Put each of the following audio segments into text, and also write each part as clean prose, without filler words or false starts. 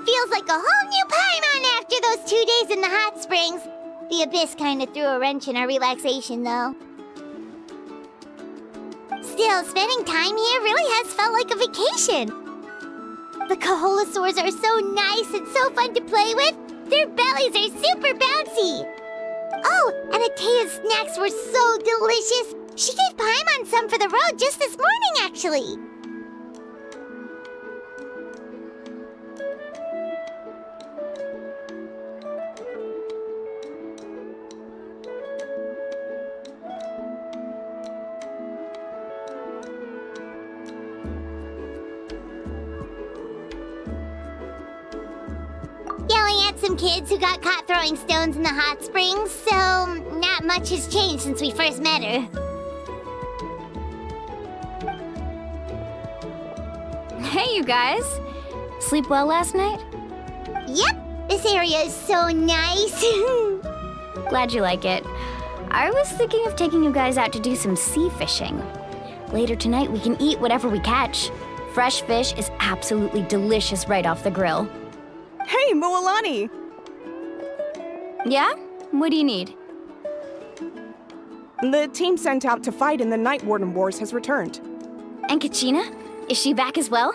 feels like a whole new Paimon after those 2 days in the hot springs. The Abyss kind of threw a wrench in our relaxation, though. Still, spending time here really has felt like a vacation. The Kaholosaurs are so nice and so fun to play with. Their bellies are super bouncy. Oh, and Atea's snacks were so delicious. She gave Paimon some for the road just this morning, actually. Yelling at some kids who got caught throwing stones in the hot springs, so not much has changed since we first met her. Hey, you guys. Sleep well last night? Yep, this area is so nice. Glad you like it. I was thinking of taking you guys out to do some sea fishing. Later tonight, we can eat whatever we catch. Fresh fish is absolutely delicious right off the grill. Hey, Moalani! Yeah? What do you need? The team sent out to fight in the Night Warden Wars has returned. And Kachina? Is she back as well?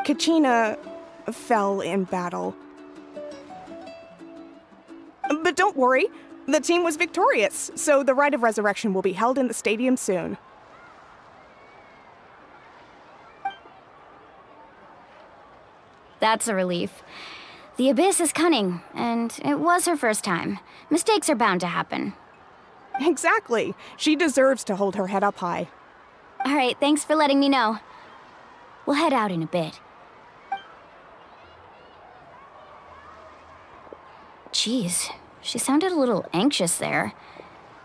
Kachina fell in battle. But don't worry, the team was victorious, so the Rite of Resurrection will be held in the stadium soon. That's a relief. The Abyss is cunning, and it was her first time. Mistakes are bound to happen. Exactly. She deserves to hold her head up high. All right, thanks for letting me know. We'll head out in a bit. Jeez, she sounded a little anxious there.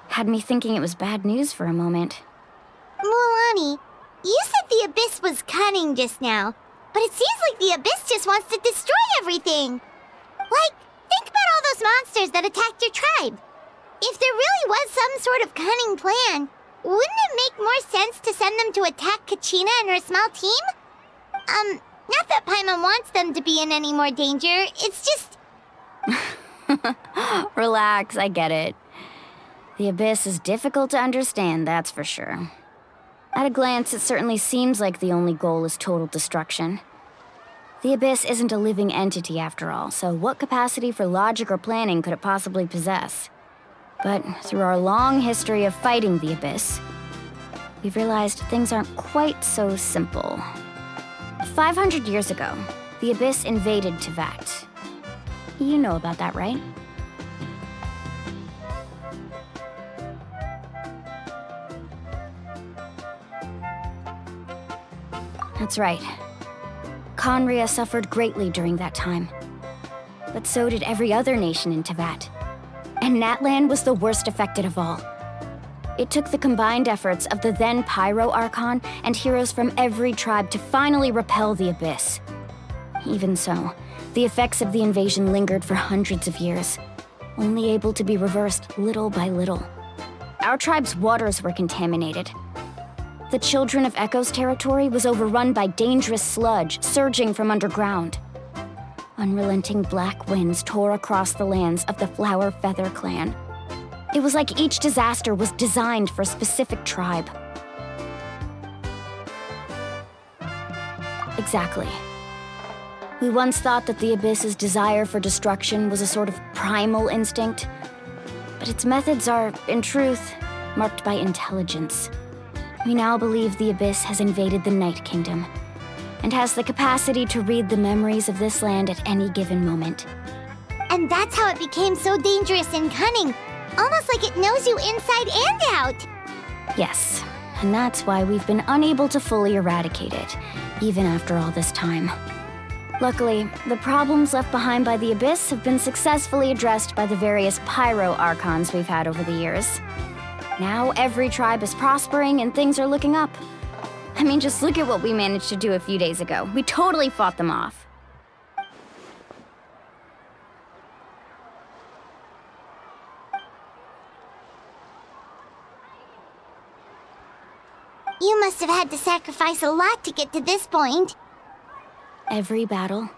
Had me thinking it was bad news for a moment. Moalani, you said the Abyss was cunning just now, but it seems like the Abyss just wants to destroy everything. Like, think about all those monsters that attacked your tribe. If there really was some sort of cunning plan, wouldn't it make more sense to send them to attack Kachina and her small team? Not that Paimon wants them to be in any more danger, it's just... Relax, I get it. The Abyss is difficult to understand, that's for sure. At a glance, it certainly seems like the only goal is total destruction. The Abyss isn't a living entity after all, so what capacity for logic or planning could it possibly possess? But through our long history of fighting the Abyss, we've realized things aren't quite so simple. 500 years ago, the Abyss invaded Teyvat. You know about that, right? That's right. Conria suffered greatly during that time. But so did every other nation in Teyvat. And Natlan was the worst affected of all. It took the combined efforts of the then Pyro Archon and heroes from every tribe to finally repel the Abyss. Even so, the effects of the invasion lingered for hundreds of years, only able to be reversed little by little. Our tribe's waters were contaminated. The Children of Echo's territory was overrun by dangerous sludge surging from underground. Unrelenting black winds tore across the lands of the Flower Feather clan. It was like each disaster was designed for a specific tribe. Exactly. We once thought that the Abyss's desire for destruction was a sort of primal instinct, but its methods are, in truth, marked by intelligence. We now believe the Abyss has invaded the Night Kingdom, and has the capacity to read the memories of this land at any given moment. And that's how it became so dangerous and cunning. Almost like it knows you inside and out. Yes, and that's why we've been unable to fully eradicate it, even after all this time. Luckily, the problems left behind by the Abyss have been successfully addressed by the various Pyro Archons we've had over the years. Now every tribe is prospering and things are looking up. I mean, just look at what we managed to do a few days ago. We totally fought them off. You must have had to sacrifice a lot to get to this point. Every battle,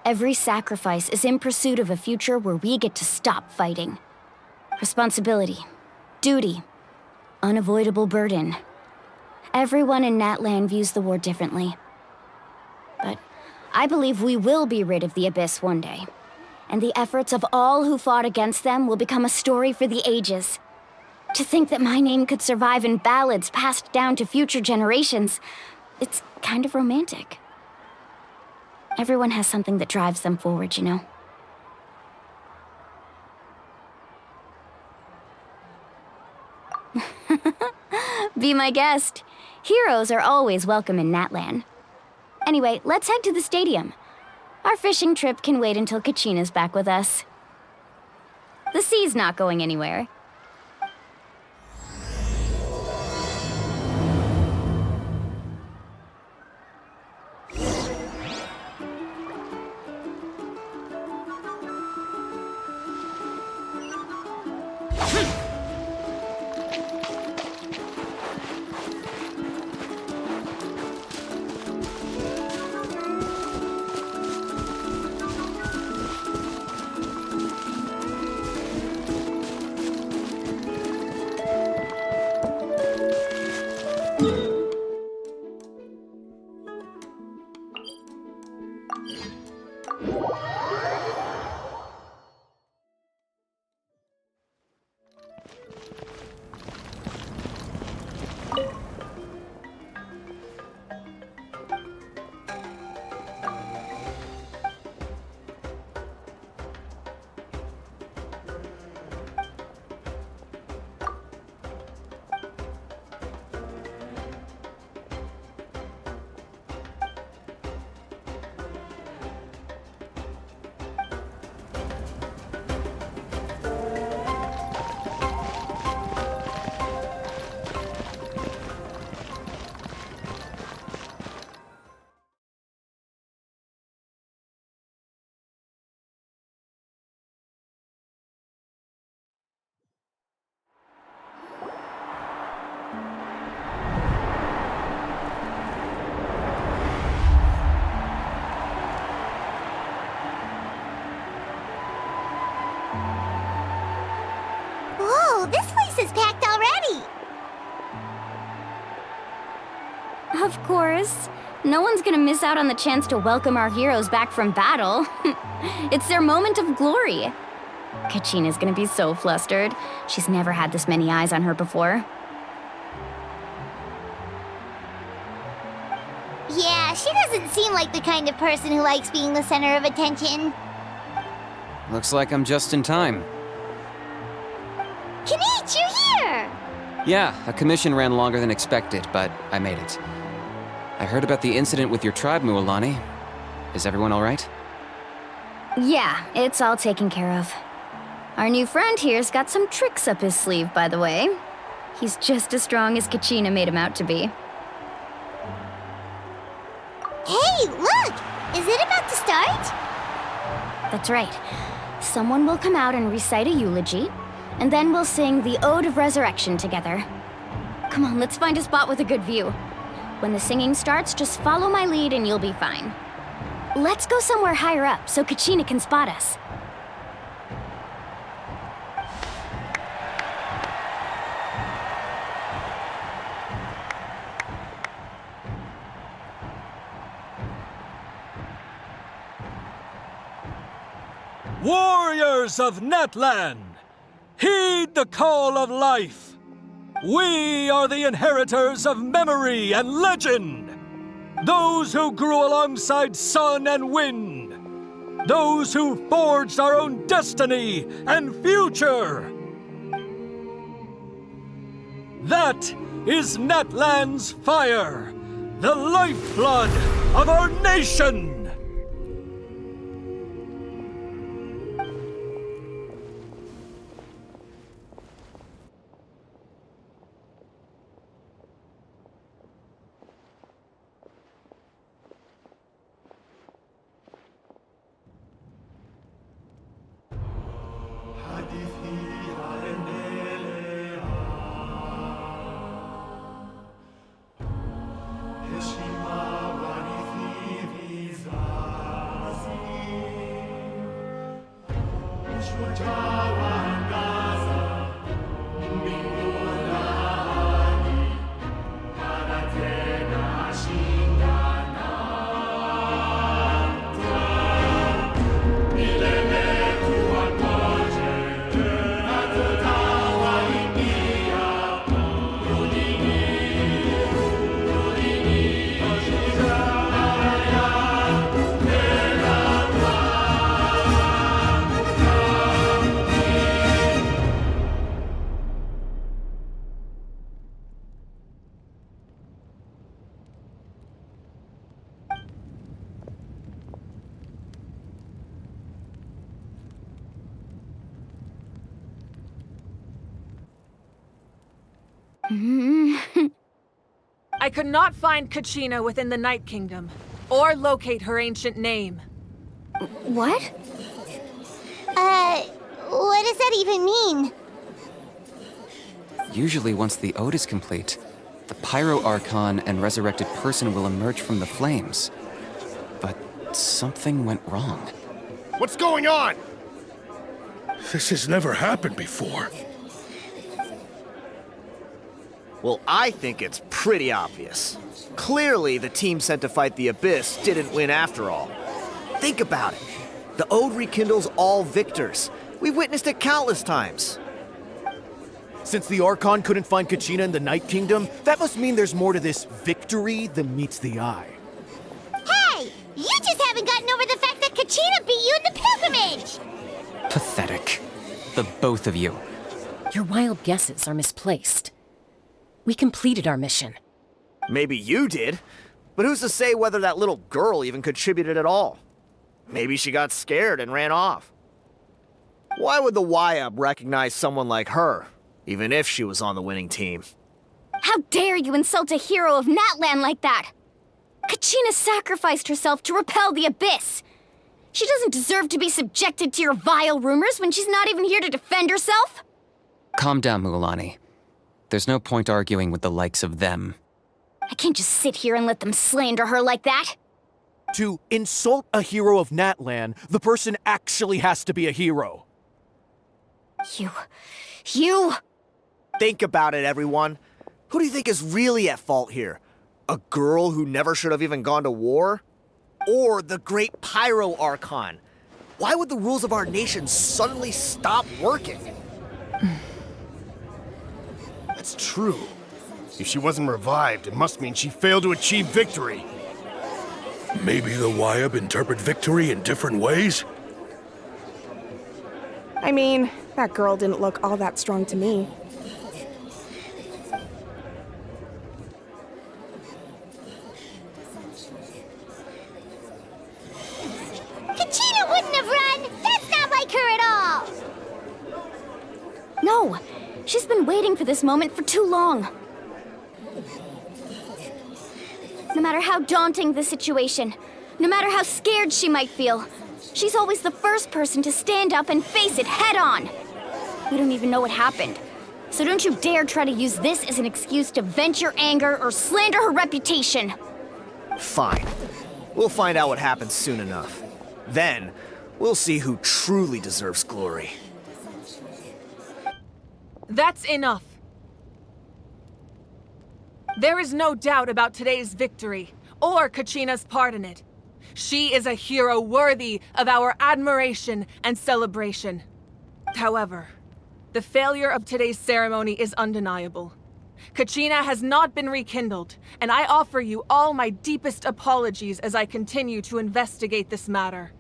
Every sacrifice is in pursuit of a future where we get to stop fighting. Responsibility, duty, unavoidable burden. Everyone in Natlan views the war differently. But I believe we will be rid of the Abyss one day. And the efforts of all who fought against them will become a story for the ages. To think that my name could survive in ballads passed down to future generations, it's kind of romantic. Everyone has something that drives them forward, you know? Be my guest. Heroes are always welcome in Natlan. Anyway, let's head to the stadium. Our fishing trip can wait until Kachina's back with us. The sea's not going anywhere. This place is packed already! Of course. No one's gonna miss out on the chance to welcome our heroes back from battle. It's their moment of glory. Kachina's gonna be so flustered. She's never had this many eyes on her before. Yeah, she doesn't seem like the kind of person who likes being the center of attention. Looks like I'm just in time. Kanich, you're here! Yeah, a commission ran longer than expected, but I made it. I heard about the incident with your tribe, Mualani. Is everyone all right? Yeah, it's all taken care of. Our new friend here's got some tricks up his sleeve, by the way. He's just as strong as Kachina made him out to be. Hey, look! Is it about to start? That's right. Someone will come out and recite a eulogy, and then we'll sing the Ode of Resurrection together. Come on, let's find a spot with a good view. When the singing starts, just follow my lead and you'll be fine. Let's go somewhere higher up so Kachina can spot us. Warriors of Natlan, heed the call of life. We are the inheritors of memory and legend. Those who grew alongside sun and wind. Those who forged our own destiny and future. That is Natlan's fire, the lifeblood of our nation. I could not find Kachina within the Night Kingdom, or locate her ancient name. What? What does that even mean? Usually once the ode is complete, the Pyro Archon and resurrected person will emerge from the flames. But something went wrong. What's going on? This has never happened before. Well, I think it's pretty obvious. Clearly, the team sent to fight the Abyss didn't win after all. Think about it. The Ode rekindles all victors. We've witnessed it countless times. Since the Archon couldn't find Kachina in the Night Kingdom, that must mean there's more to this victory than meets the eye. Hey! You just haven't gotten over the fact that Kachina beat you in the pilgrimage! Pathetic. The both of you. Your wild guesses are misplaced. We completed our mission. Maybe you did, but who's to say whether that little girl even contributed at all? Maybe she got scared and ran off. Why would the YUB recognize someone like her, even if she was on the winning team? How dare you insult a hero of Natlan like that? Kachina sacrificed herself to repel the Abyss. She doesn't deserve to be subjected to your vile rumors when she's not even here to defend herself. Calm down, Mualani. There's no point arguing with the likes of them. I can't just sit here and let them slander her like that. To insult a hero of Natlan, the person actually has to be a hero. You... Think about it, everyone. Who do you think is really at fault here? A girl who never should have even gone to war? Or the great Pyro Archon? Why would the rules of our nation suddenly stop working? That's true. If she wasn't revived, it must mean she failed to achieve victory. Maybe the YUB interpret victory in different ways? I mean, that girl didn't look all that strong to me. Kachina wouldn't have run! That's not like her at all! No, she's been waiting for this moment for too long. No matter how daunting the situation, no matter how scared she might feel, she's always the first person to stand up and face it head-on. We don't even know what happened, so don't you dare try to use this as an excuse to vent your anger or slander her reputation. Fine. We'll find out what happens soon enough. Then, we'll see who truly deserves glory. That's enough. There is no doubt about today's victory, or Kachina's part in it. She is a hero worthy of our admiration and celebration. However, the failure of today's ceremony is undeniable. Kachina has not been rekindled, and I offer you all my deepest apologies as I continue to investigate this matter.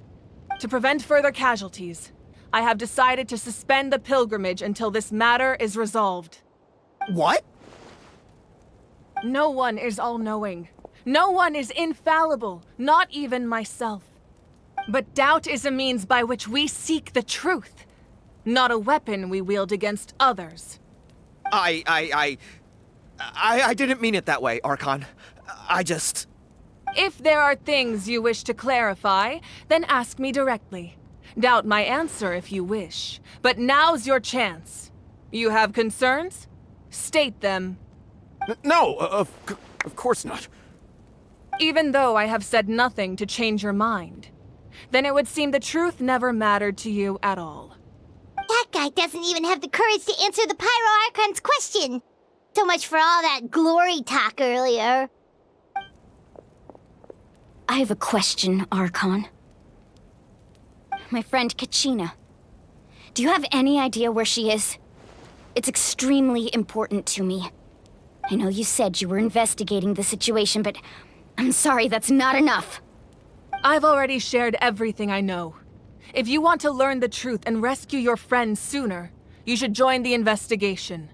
To prevent further casualties, I have decided to suspend the pilgrimage until this matter is resolved. What? No one is all-knowing. No one is infallible, not even myself. But doubt is a means by which we seek the truth, not a weapon we wield against others. I didn't mean it that way, Archon. I just... If there are things you wish to clarify, then ask me directly. Doubt my answer if you wish, but now's your chance. You have concerns? State them. No, of course not. Even though I have said nothing to change your mind, then it would seem the truth never mattered to you at all. guy doesn't even have the courage to answer the Pyro Archon's question. So much for all that glory talk earlier. I have a question, Archon. My friend Kachina. Do you have any idea where she is? It's extremely important to me. I know you said you were investigating the situation, but I'm sorry, that's not enough. I've already shared everything I know. If you want to learn the truth and rescue your friend sooner, you should join the investigation.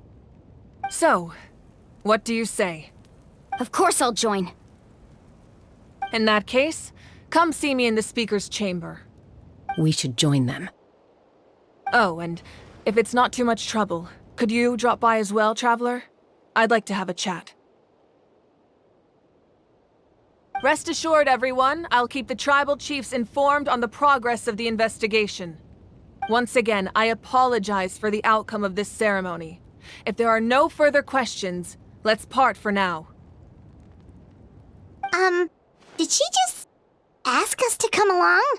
So, what do you say? Of course I'll join. In that case, come see me in the speaker's chamber. We should join them. Oh, and if it's not too much trouble, could you drop by as well, Traveler? I'd like to have a chat. Rest assured, everyone, I'll keep the tribal chiefs informed on the progress of the investigation. Once again, I apologize for the outcome of this ceremony. If there are no further questions, let's part for now. Did she just ask us to come along?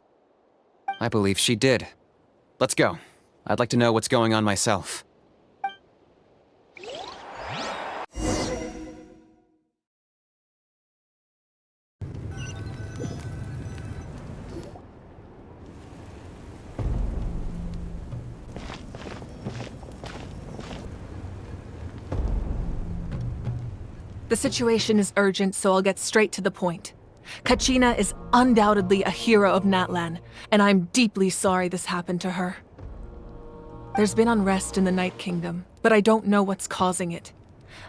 I believe she did. Let's go. I'd like to know what's going on myself. The situation is urgent, so I'll get straight to the point. Kachina is undoubtedly a hero of Natlan, and I'm deeply sorry this happened to her. There's been unrest in the Night Kingdom, but I don't know what's causing it.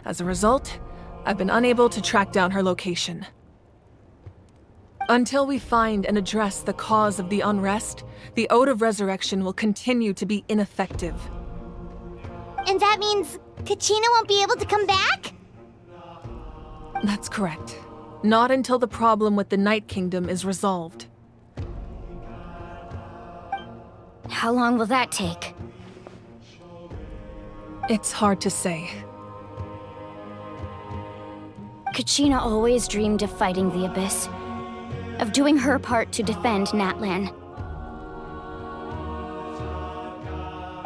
As a result, I've been unable to track down her location. Until we find and address the cause of the unrest, the Ode of Resurrection will continue to be ineffective. And that means Kachina won't be able to come back? That's correct. Not until the problem with the Night Kingdom is resolved. How long will that take? It's hard to say. Kachina always dreamed of fighting the Abyss, of doing her part to defend Natlan.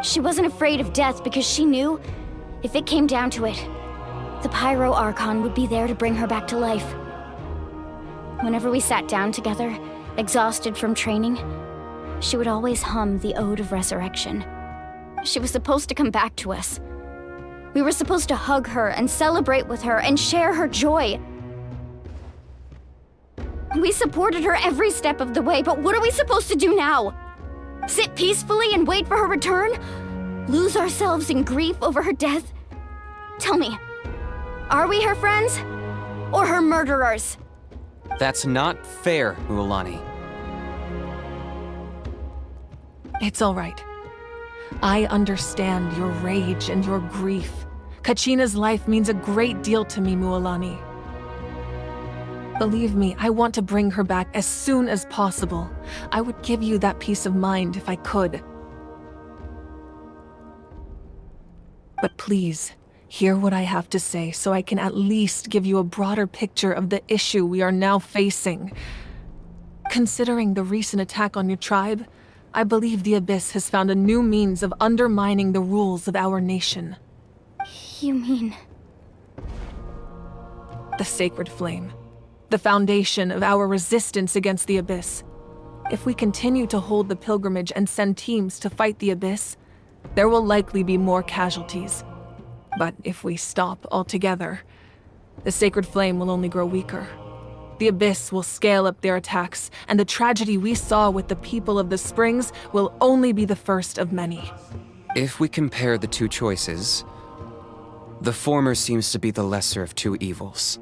She wasn't afraid of death because she knew, if it came down to it, the Pyro Archon would be there to bring her back to life. Whenever we sat down together, exhausted from training, she would always hum the Ode of Resurrection. She was supposed to come back to us. We were supposed to hug her and celebrate with her and share her joy. We supported her every step of the way, but what are we supposed to do now? Sit peacefully and wait for her return? Lose ourselves in grief over her death? Tell me, are we her friends? Or her murderers? That's not fair, Mualani. It's all right. I understand your rage and your grief. Kachina's life means a great deal to me, Mualani. Believe me, I want to bring her back as soon as possible. I would give you that peace of mind if I could. But please, hear what I have to say so I can at least give you a broader picture of the issue we are now facing. Considering the recent attack on your tribe, I believe the Abyss has found a new means of undermining the rules of our nation. You mean... The Sacred Flame. The foundation of our resistance against the Abyss. If we continue to hold the pilgrimage and send teams to fight the Abyss, there will likely be more casualties. But if we stop altogether, the Sacred Flame will only grow weaker. The Abyss will scale up their attacks, and the tragedy we saw with the people of the Springs will only be the first of many. If we compare the two choices, the former seems to be the lesser of two evils.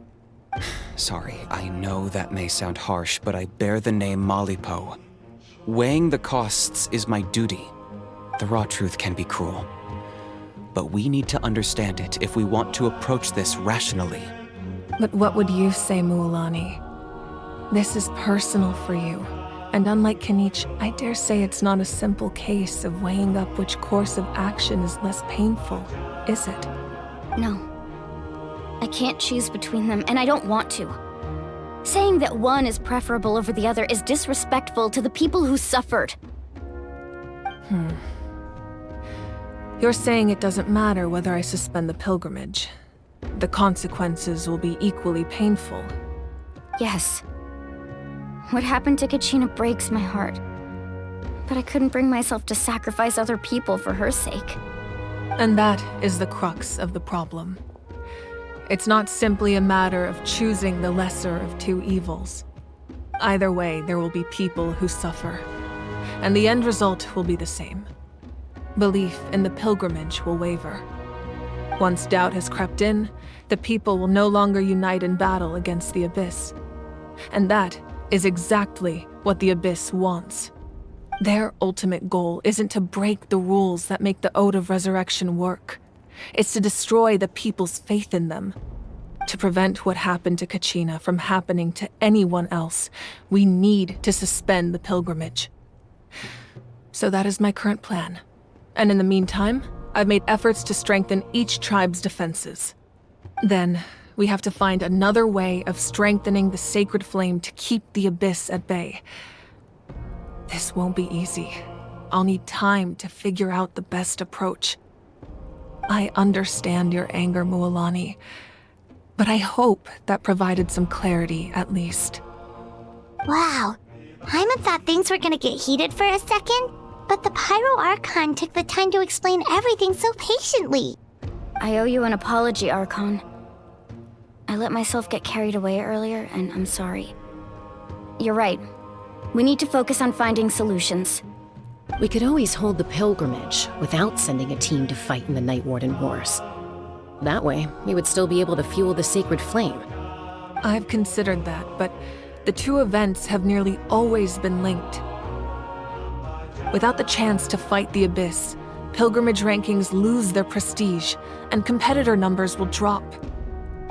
Sorry, I know that may sound harsh, but I bear the name Malipo. Weighing the costs is my duty. The raw truth can be cruel. But we need to understand it if we want to approach this rationally. But what would you say, Mualani? This is personal for you. And unlike Kanich, I dare say it's not a simple case of weighing up which course of action is less painful, is it? No. I can't choose between them, and I don't want to. Saying that one is preferable over the other is disrespectful to the people who suffered. You're saying it doesn't matter whether I suspend the pilgrimage. The consequences will be equally painful. Yes. What happened to Kachina breaks my heart. But I couldn't bring myself to sacrifice other people for her sake. And that is the crux of the problem. It's not simply a matter of choosing the lesser of two evils. Either way, there will be people who suffer, and the end result will be the same. Belief in the pilgrimage will waver. Once doubt has crept in, the people will no longer unite in battle against the Abyss. And that is exactly what the Abyss wants. Their ultimate goal isn't to break the rules that make the Ode of Resurrection work. It's to destroy the people's faith in them. To prevent what happened to Kachina from happening to anyone else, we need to suspend the pilgrimage. So that is my current plan. And in the meantime, I've made efforts to strengthen each tribe's defenses. Then, we have to find another way of strengthening the sacred flame to keep the Abyss at bay. This won't be easy. I'll need time to figure out the best approach. I understand your anger, Mualani, but I hope that provided some clarity at least. Wow. Paimon thought things were gonna get heated for a second, but the Pyro Archon took the time to explain everything so patiently. I owe you an apology, Archon. I let myself get carried away earlier, and I'm sorry. You're right. We need to focus on finding solutions. We could always hold the pilgrimage without sending a team to fight in the Night Warden Wars. That way, we would still be able to fuel the sacred flame. I've considered that, but the two events have nearly always been linked. Without the chance to fight the Abyss, pilgrimage rankings lose their prestige, and competitor numbers will drop.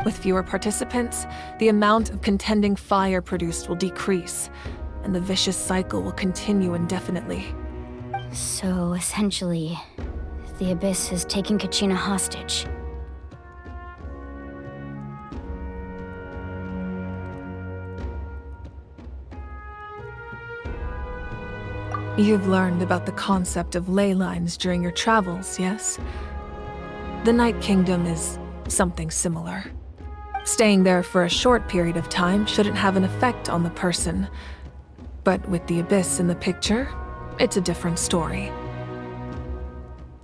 With fewer participants, the amount of contending fire produced will decrease, and the vicious cycle will continue indefinitely. So, essentially, the Abyss has taken Kachina hostage. You've learned about the concept of ley lines during your travels, yes? The Night Kingdom is something similar. Staying there for a short period of time shouldn't have an effect on the person. But with the Abyss in the picture, it's a different story.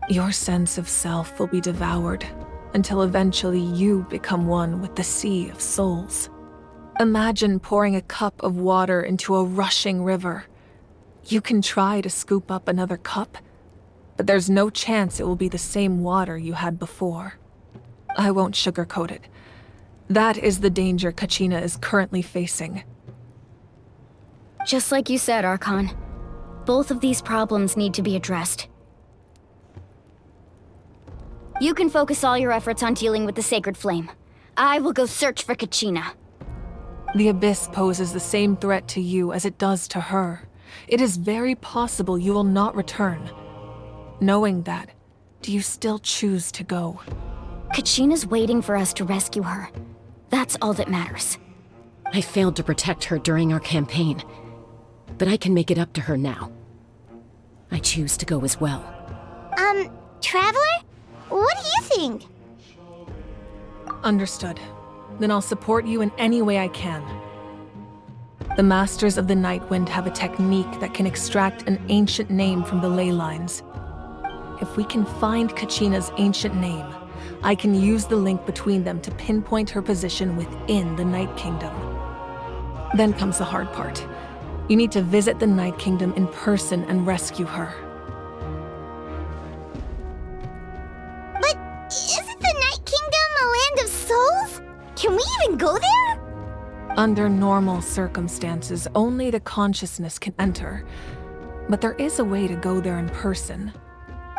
Your sense of self will be devoured until eventually you become one with the Sea of Souls. Imagine pouring a cup of water into a rushing river. You can try to scoop up another cup, but there's no chance it will be the same water you had before. I won't sugarcoat it. That is the danger Kachina is currently facing. Just like you said, Archon. Both of these problems need to be addressed. You can focus all your efforts on dealing with the Sacred Flame. I will go search for Kachina. The Abyss poses the same threat to you as it does to her. It is very possible you will not return. Knowing that, do you still choose to go? Kachina's waiting for us to rescue her. That's all that matters. I failed to protect her during our campaign, but I can make it up to her now. I choose to go as well. Traveler? What do you think? Understood. Then I'll support you in any way I can. The Masters of the Nightwind have a technique that can extract an ancient name from the ley lines. If we can find Kachina's ancient name, I can use the link between them to pinpoint her position within the Night Kingdom. Then comes the hard part. You need to visit the Night Kingdom in person and rescue her. But isn't the Night Kingdom a land of souls? Can we even go there? Under normal circumstances, only the consciousness can enter. But there is a way to go there in person.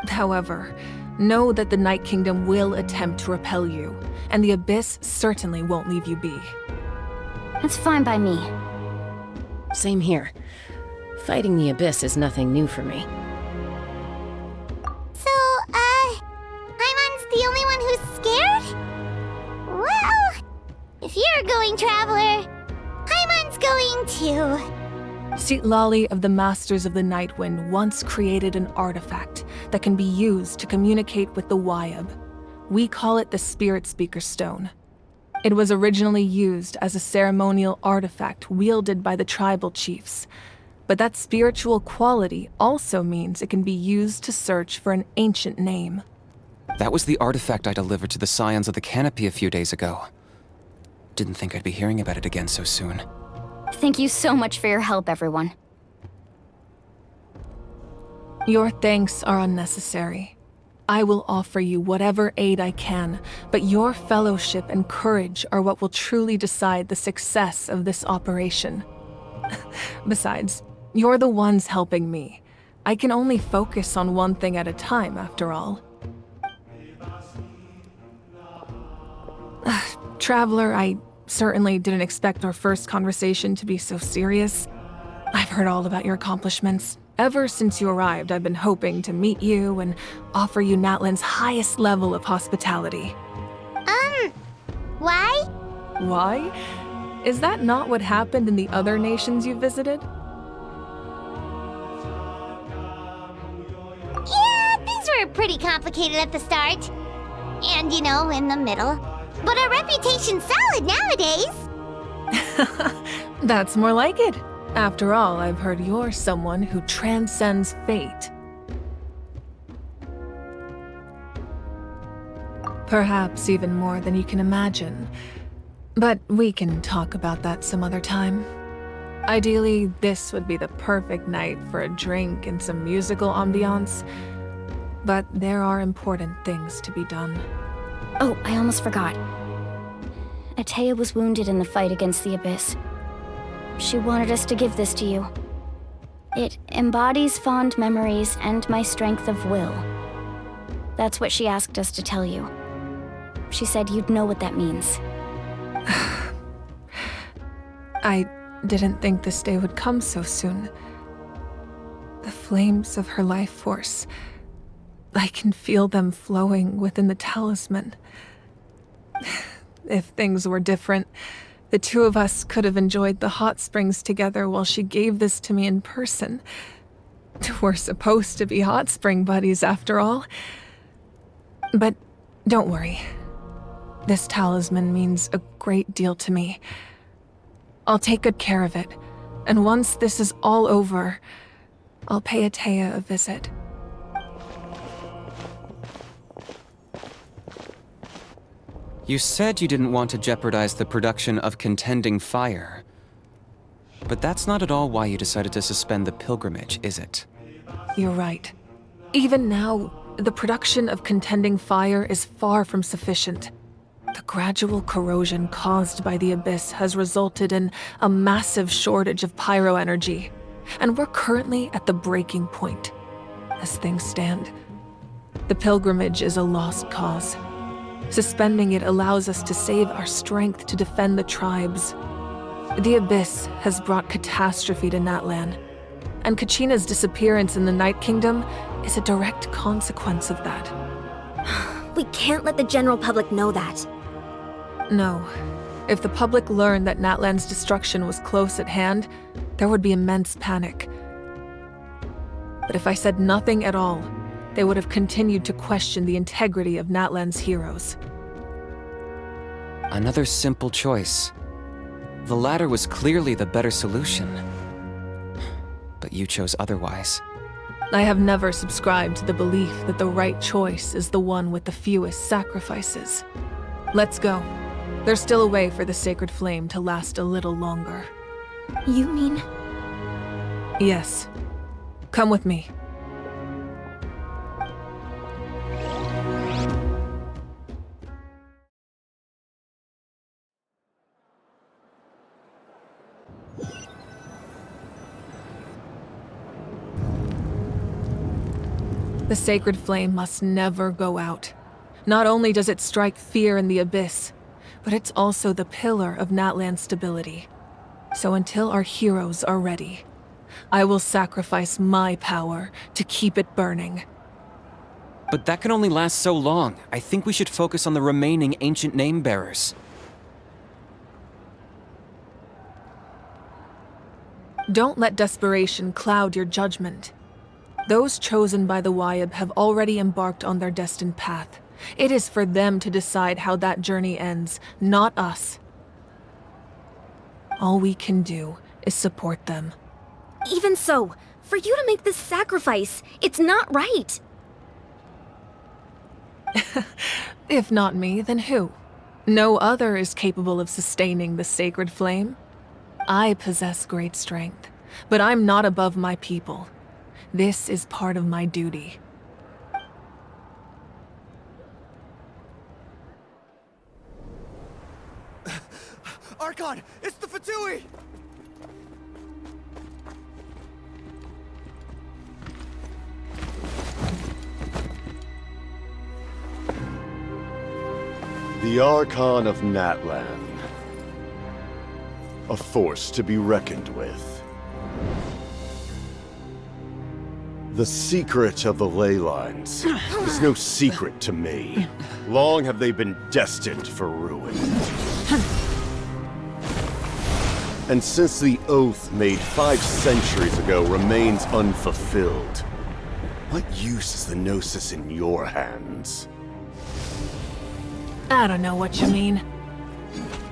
However, know that the Night Kingdom will attempt to repel you, and the Abyss certainly won't leave you be. That's fine by me. Same here. Fighting the Abyss is nothing new for me. So, Paimon's the only one who's scared? Well, if you're going, Traveler, Paimon's going too. Lali of the Masters of the Nightwind once created an artifact that can be used to communicate with the Wyab. We call it the Spirit Speaker Stone. It was originally used as a ceremonial artifact wielded by the tribal chiefs, but that spiritual quality also means it can be used to search for an ancient name. That was the artifact I delivered to the Scions of the Canopy a few days ago. Didn't think I'd be hearing about it again so soon. Thank you so much for your help, everyone. Your thanks are unnecessary. I will offer you whatever aid I can, but your fellowship and courage are what will truly decide the success of this operation. Besides, you're the ones helping me. I can only focus on one thing at a time, after all. Traveler, I certainly didn't expect our first conversation to be so serious. I've heard all about your accomplishments. Ever since you arrived, I've been hoping to meet you and offer you Natlan's highest level of hospitality. Why? Why? Is that not what happened in the other nations you visited? Yeah, things were pretty complicated at the start. And, in the middle. But our reputation's solid nowadays. That's more like it. After all, I've heard you're someone who transcends fate. Perhaps even more than you can imagine. But we can talk about that some other time. Ideally, this would be the perfect night for a drink and some musical ambiance. But there are important things to be done. Oh, I almost forgot. Atea was wounded in the fight against the Abyss. She wanted us to give this to you. It embodies fond memories and my strength of will. That's what she asked us to tell you. She said you'd know what that means. I didn't think this day would come so soon. The flames of her life force. I can feel them flowing within the talisman. If things were different, the two of us could have enjoyed the hot springs together while she gave this to me in person. We're supposed to be hot spring buddies after all. But don't worry. This talisman means a great deal to me. I'll take good care of it, and once this is all over, I'll pay Atea a visit. You said you didn't want to jeopardize the production of contending fire. But that's not at all why you decided to suspend the pilgrimage, is it? You're right. Even now, the production of contending fire is far from sufficient. The gradual corrosion caused by the Abyss has resulted in a massive shortage of pyro energy, and we're currently at the breaking point. As things stand, the pilgrimage is a lost cause. Suspending it allows us to save our strength to defend the tribes. The Abyss has brought catastrophe to Natlan, and Kachina's disappearance in the Night Kingdom is a direct consequence of that. We can't let the general public know that. No. If the public learned that Natlan's destruction was close at hand, there would be immense panic. But if I said nothing at all, they would have continued to question the integrity of Natlan's heroes. Another simple choice. The latter was clearly the better solution. But you chose otherwise. I have never subscribed to the belief that the right choice is the one with the fewest sacrifices. Let's go. There's still a way for the sacred flame to last a little longer. You mean? Yes. Come with me. The sacred flame must never go out. Not only does it strike fear in the Abyss, but it's also the pillar of Natlan's stability. So until our heroes are ready, I will sacrifice my power to keep it burning. But that can only last so long. I think we should focus on the remaining ancient name-bearers. Don't let desperation cloud your judgment. Those chosen by the Wyab have already embarked on their destined path. It is for them to decide how that journey ends, not us. All we can do is support them. Even so, for you to make this sacrifice, it's not right. If not me, then who? No other is capable of sustaining the sacred flame. I possess great strength, but I'm not above my people. This is part of my duty. Archon, it's the Fatui! The Archon of Natlan. A force to be reckoned with. The secret of the ley lines is no secret to me. Long have they been destined for ruin. And since the oath made 5 centuries ago remains unfulfilled, what use is the Gnosis in your hands? I don't know what you mean.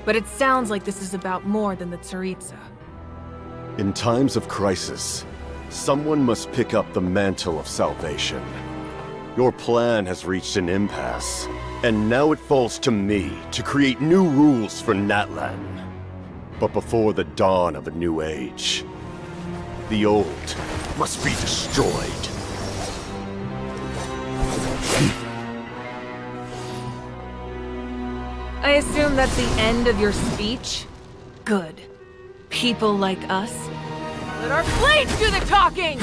But it sounds like this is about more than the Tsaritsa. In times of crisis, someone must pick up the mantle of salvation. Your plan has reached an impasse, and now it falls to me to create new rules for Natlan. But before the dawn of a new age, the old must be destroyed. I assume that's the end of your speech? Good. People like us? Let our blades do the talking!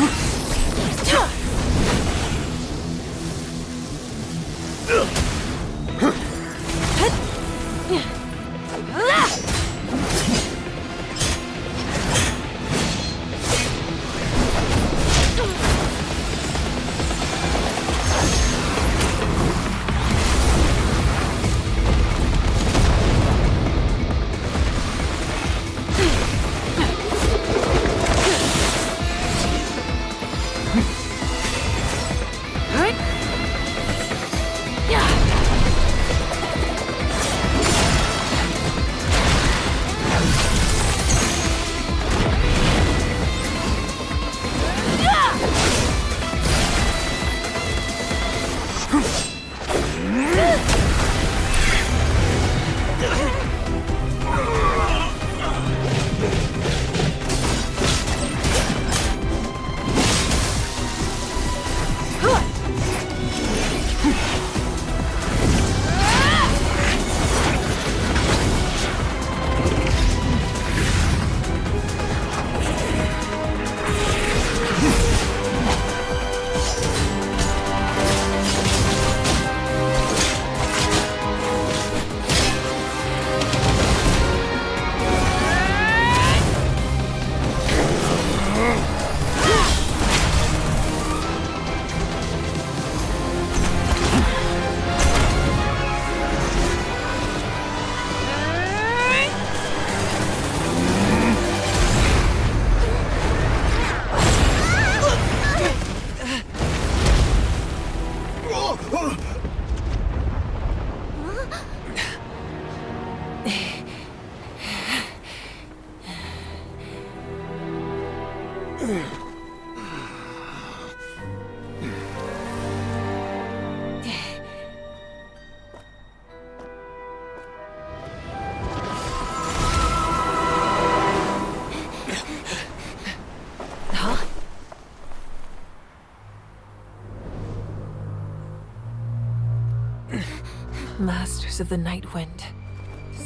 Masters of the Night Wind.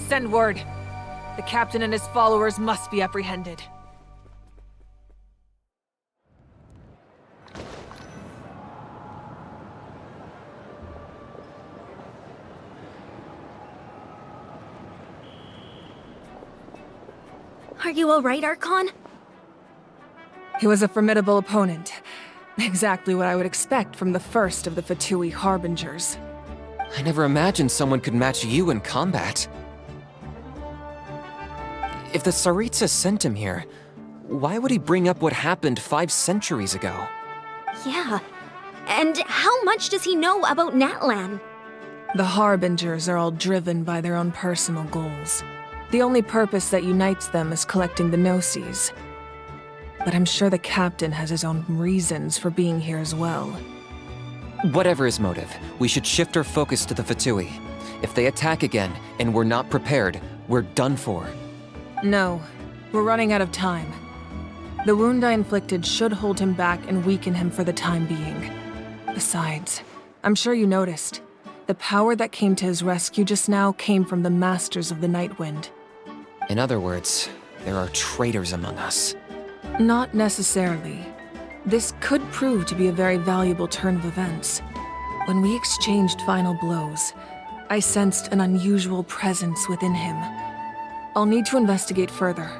Send word. The captain and his followers must be apprehended. Are you alright, Archon? He was a formidable opponent. Exactly what I would expect from the first of the Fatui Harbingers. I never imagined someone could match you in combat. If the Tsaritsa sent him here, why would he bring up what happened 5 centuries ago? Yeah. And how much does he know about Natlan? The Harbingers are all driven by their own personal goals. The only purpose that unites them is collecting the Gnosis. But I'm sure the captain has his own reasons for being here as well. Whatever his motive, we should shift our focus to the Fatui. If they attack again, and we're not prepared, we're done for. No, we're running out of time. The wound I inflicted should hold him back and weaken him for the time being. Besides, I'm sure you noticed, the power that came to his rescue just now came from the Masters of the Nightwind. In other words, there are traitors among us. Not necessarily. This could prove to be a very valuable turn of events. When we exchanged final blows, I sensed an unusual presence within him. I'll need to investigate further.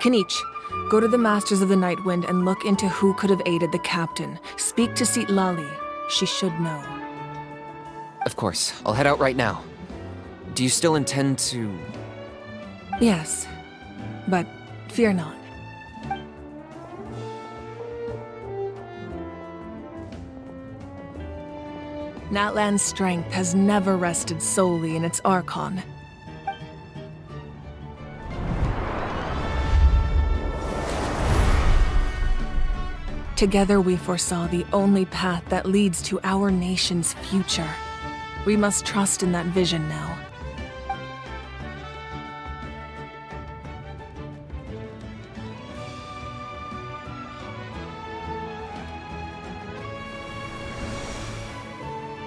Kenichi, go to the Masters of the Nightwind and look into who could have aided the captain. Speak to Lali. She should know. Of course, I'll head out right now. Do you still intend to... Yes, but fear not. Natlan's strength has never rested solely in its Archon. Together we foresaw the only path that leads to our nation's future. We must trust in that vision now.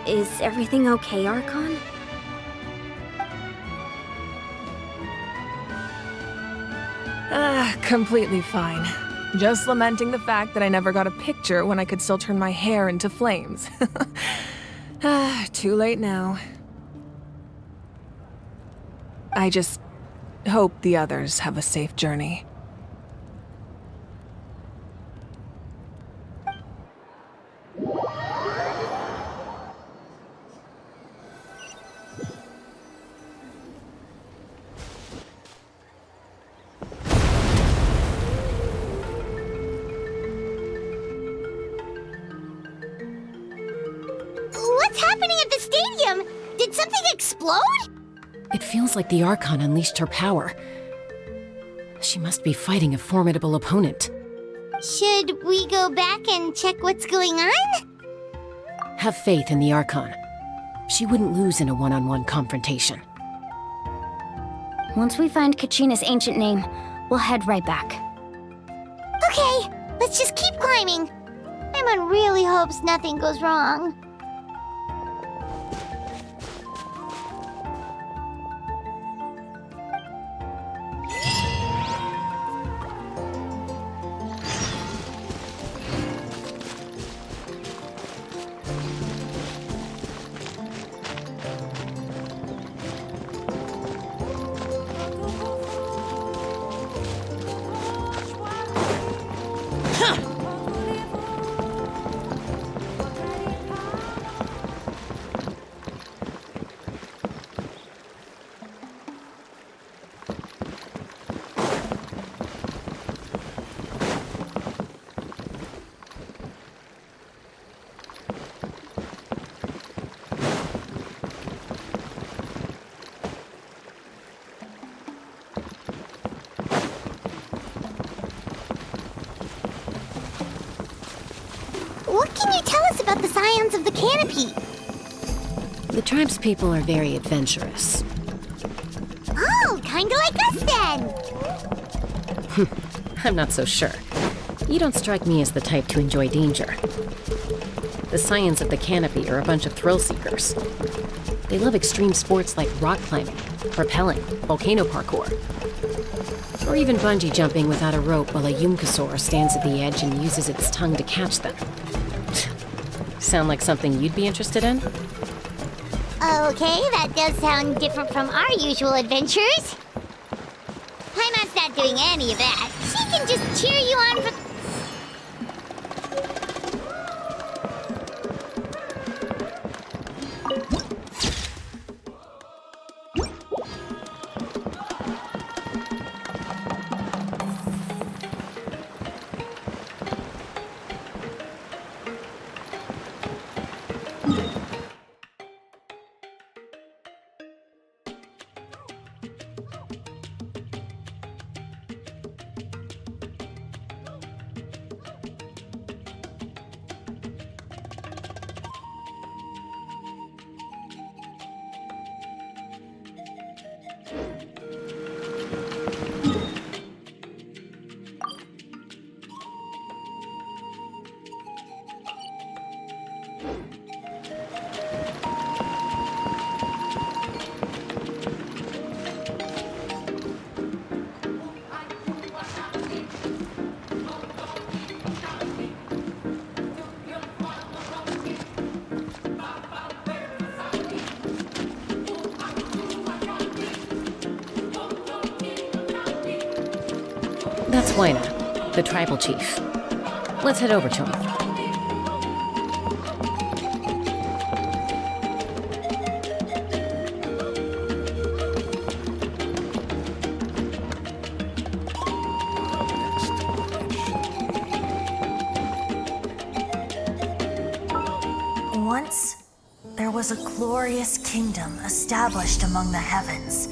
Is everything okay, Archon? Completely fine. Just lamenting the fact that I never got a picture when I could still turn my hair into flames. Too late now. I just hope the others have a safe journey. What's happening at the stadium? Did something explode? It feels like the Archon unleashed her power. She must be fighting a formidable opponent. Should we go back and check what's going on? Have faith in the Archon. She wouldn't lose in a one-on-one confrontation. Once we find Kachina's ancient name, we'll head right back. Okay, let's just keep climbing. Paimon really hopes nothing goes wrong. What can you tell us about the Scions of the Canopy? The tribespeople are very adventurous. Oh, kinda like us then! I'm not so sure. You don't strike me as the type to enjoy danger. The Scions of the Canopy are a bunch of thrill seekers. They love extreme sports like rock climbing, rappelling, volcano parkour, or even bungee jumping without a rope while a Yumkasaur stands at the edge and uses its tongue to catch them. Sound like something you'd be interested in? Okay, that does sound different from our usual adventures. Paimon's not doing any of that. She can just cheer you on from... That's Waina, the tribal chief. Let's head over to him. Once, there was a glorious kingdom established among the heavens.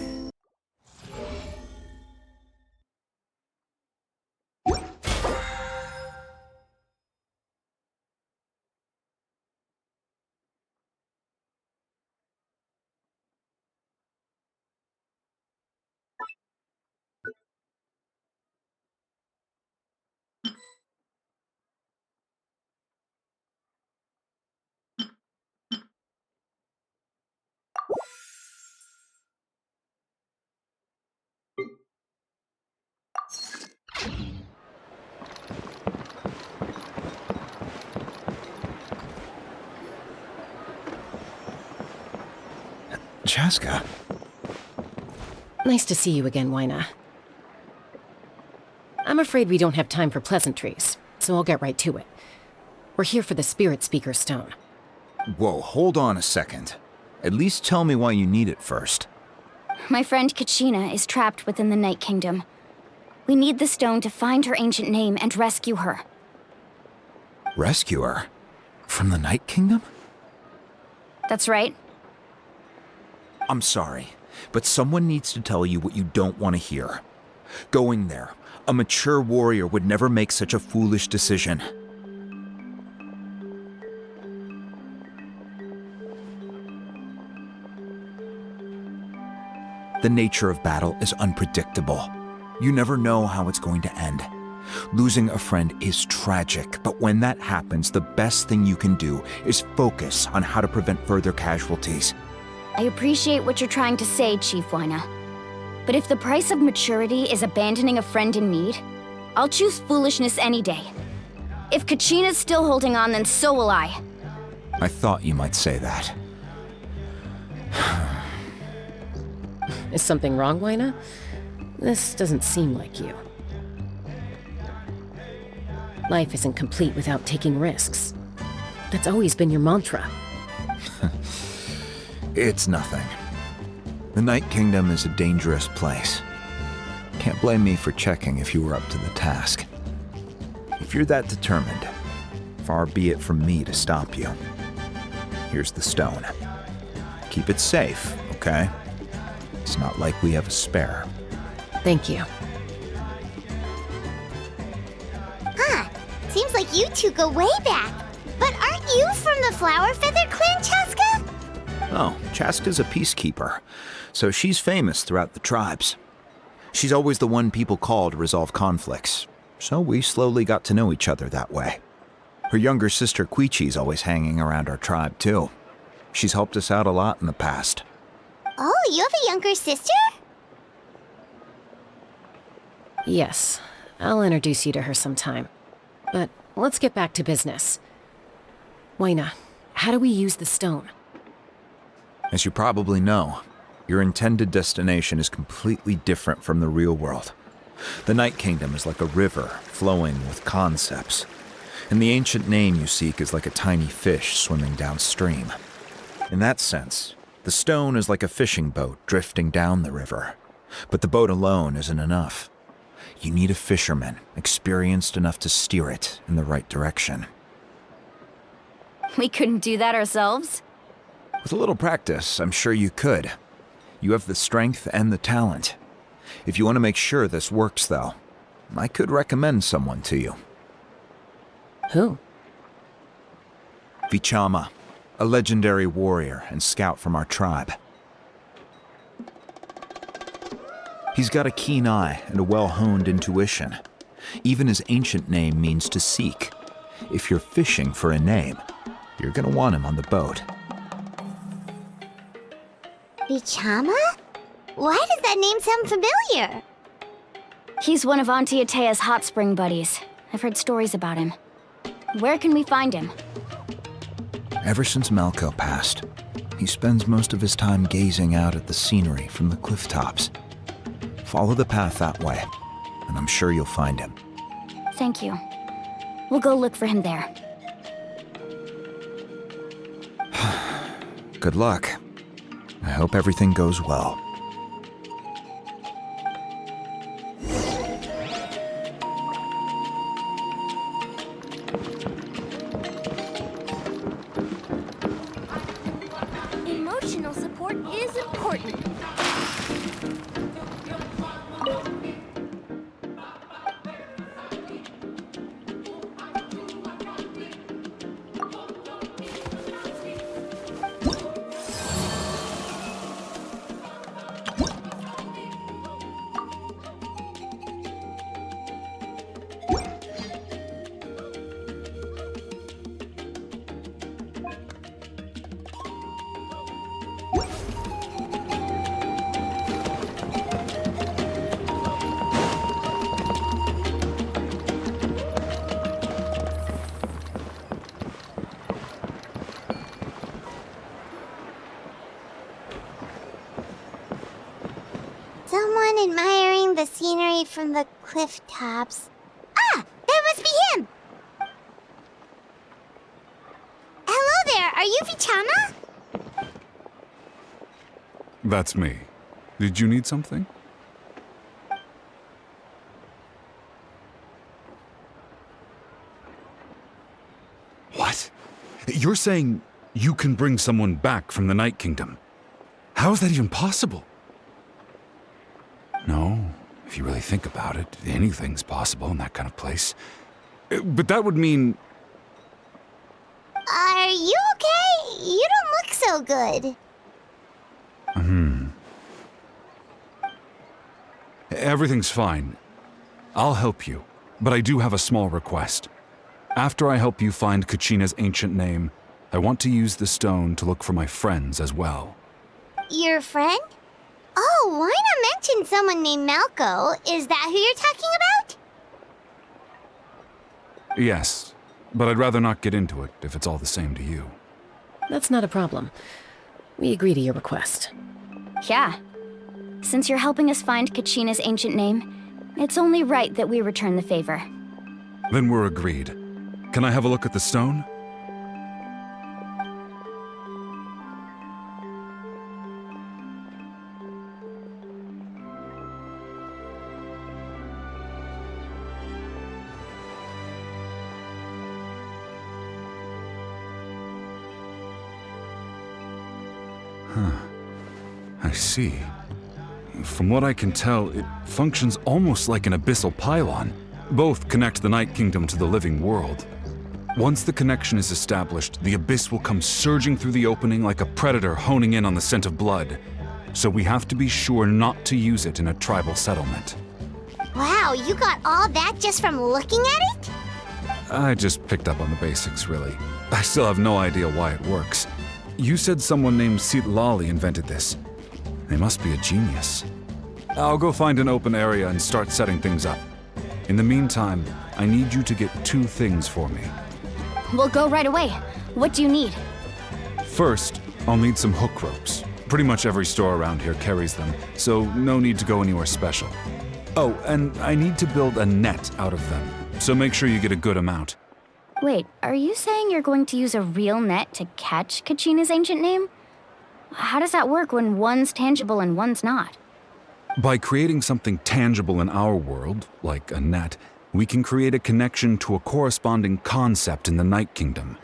Chaska. Nice to see you again, Waina. I'm afraid we don't have time for pleasantries, so I'll get right to it. We're here for the Spirit Speaker Stone. Whoa, hold on a second. At least tell me why you need it first. My friend Kachina is trapped within the Night Kingdom. We need the stone to find her ancient name and rescue her. Rescue her? From the Night Kingdom? That's right. I'm sorry, but someone needs to tell you what you don't want to hear. Going there, a mature warrior would never make such a foolish decision. The nature of battle is unpredictable. You never know how it's going to end. Losing a friend is tragic, but when that happens, the best thing you can do is focus on how to prevent further casualties. I appreciate what you're trying to say, Chief Waina. But if the price of maturity is abandoning a friend in need, I'll choose foolishness any day. If Kachina's still holding on, then so will I. I thought you might say that. Is something wrong, Waina? This doesn't seem like you. Life isn't complete without taking risks. That's always been your mantra. It's nothing. The Night Kingdom is a dangerous place. Can't blame me for checking if you were up to the task. If you're that determined, far be it from me to stop you. Here's the stone. Keep it safe, okay? It's not like we have a spare. Thank you. Huh. Seems like you two go way back. But aren't you from the Flower Feather Clan, Chaska? Oh, Chaska's a peacekeeper, so she's famous throughout the tribes. She's always the one people call to resolve conflicts, so we slowly got to know each other that way. Her younger sister Quichi's always hanging around our tribe, too. She's helped us out a lot in the past. Oh, you have a younger sister? Yes, I'll introduce you to her sometime. But let's get back to business. Waina, how do we use the stone? As you probably know, your intended destination is completely different from the real world. The Night Kingdom is like a river flowing with concepts, and the ancient name you seek is like a tiny fish swimming downstream. In that sense, the stone is like a fishing boat drifting down the river, but the boat alone isn't enough. You need a fisherman experienced enough to steer it in the right direction. We couldn't do that ourselves? With a little practice, I'm sure you could. You have the strength and the talent. If you want to make sure this works, though, I could recommend someone to you. Who? Vichama, a legendary warrior and scout from our tribe. He's got a keen eye and a well-honed intuition. Even his ancient name means to seek. If you're fishing for a name, you're gonna want him on the boat. Vichama? Why does that name sound familiar? He's one of Auntie Atea's hot spring buddies. I've heard stories about him. Where can we find him? Ever since Malco passed, he spends most of his time gazing out at the scenery from the cliff tops. Follow the path that way. and I'm sure you'll find him. Thank you. We'll go look for him there. Good luck. I hope everything goes well. Emotional support is important. Someone admiring the scenery from the cliff tops. Ah! That must be him! Hello there, are you Vichama? That's me. Did you need something? What? You're saying you can bring someone back from the Night Kingdom? How is that even possible? No, if you really think about it, anything's possible in that kind of place. But that would mean... Are you okay? You don't look so good. Everything's fine. I'll help you, but I do have a small request. After I help you find Kachina's ancient name, I want to use the stone to look for my friends as well. Your friend? Oh, why not mention someone named Malco? Is that who you're talking about? Yes, but I'd rather not get into it if it's all the same to you. That's not a problem. We agree to your request. Yeah. Since you're helping us find Kachina's ancient name, it's only right that we return the favor. Then we're agreed. Can I have a look at the stone? I see. From what I can tell, it functions almost like an abyssal pylon. Both connect the Night Kingdom to the living world. Once the connection is established, the abyss will come surging through the opening like a predator honing in on the scent of blood. So we have to be sure not to use it in a tribal settlement. Wow, you got all that just from looking at it? I just picked up on the basics, really. I still have no idea why it works. You said someone named Lali invented this. They must be a genius. I'll go find an open area and start setting things up. In the meantime, I need you to get 2 things for me. We'll go right away. What do you need? First, I'll need some hook ropes. Pretty much every store around here carries them, so no need to go anywhere special. Oh, and I need to build a net out of them, so make sure you get a good amount. Wait, are you saying you're going to use a real net to catch Kachina's ancient name? How does that work when one's tangible and one's not? By creating something tangible in our world, like a net, we can create a connection to a corresponding concept in the Night Kingdom.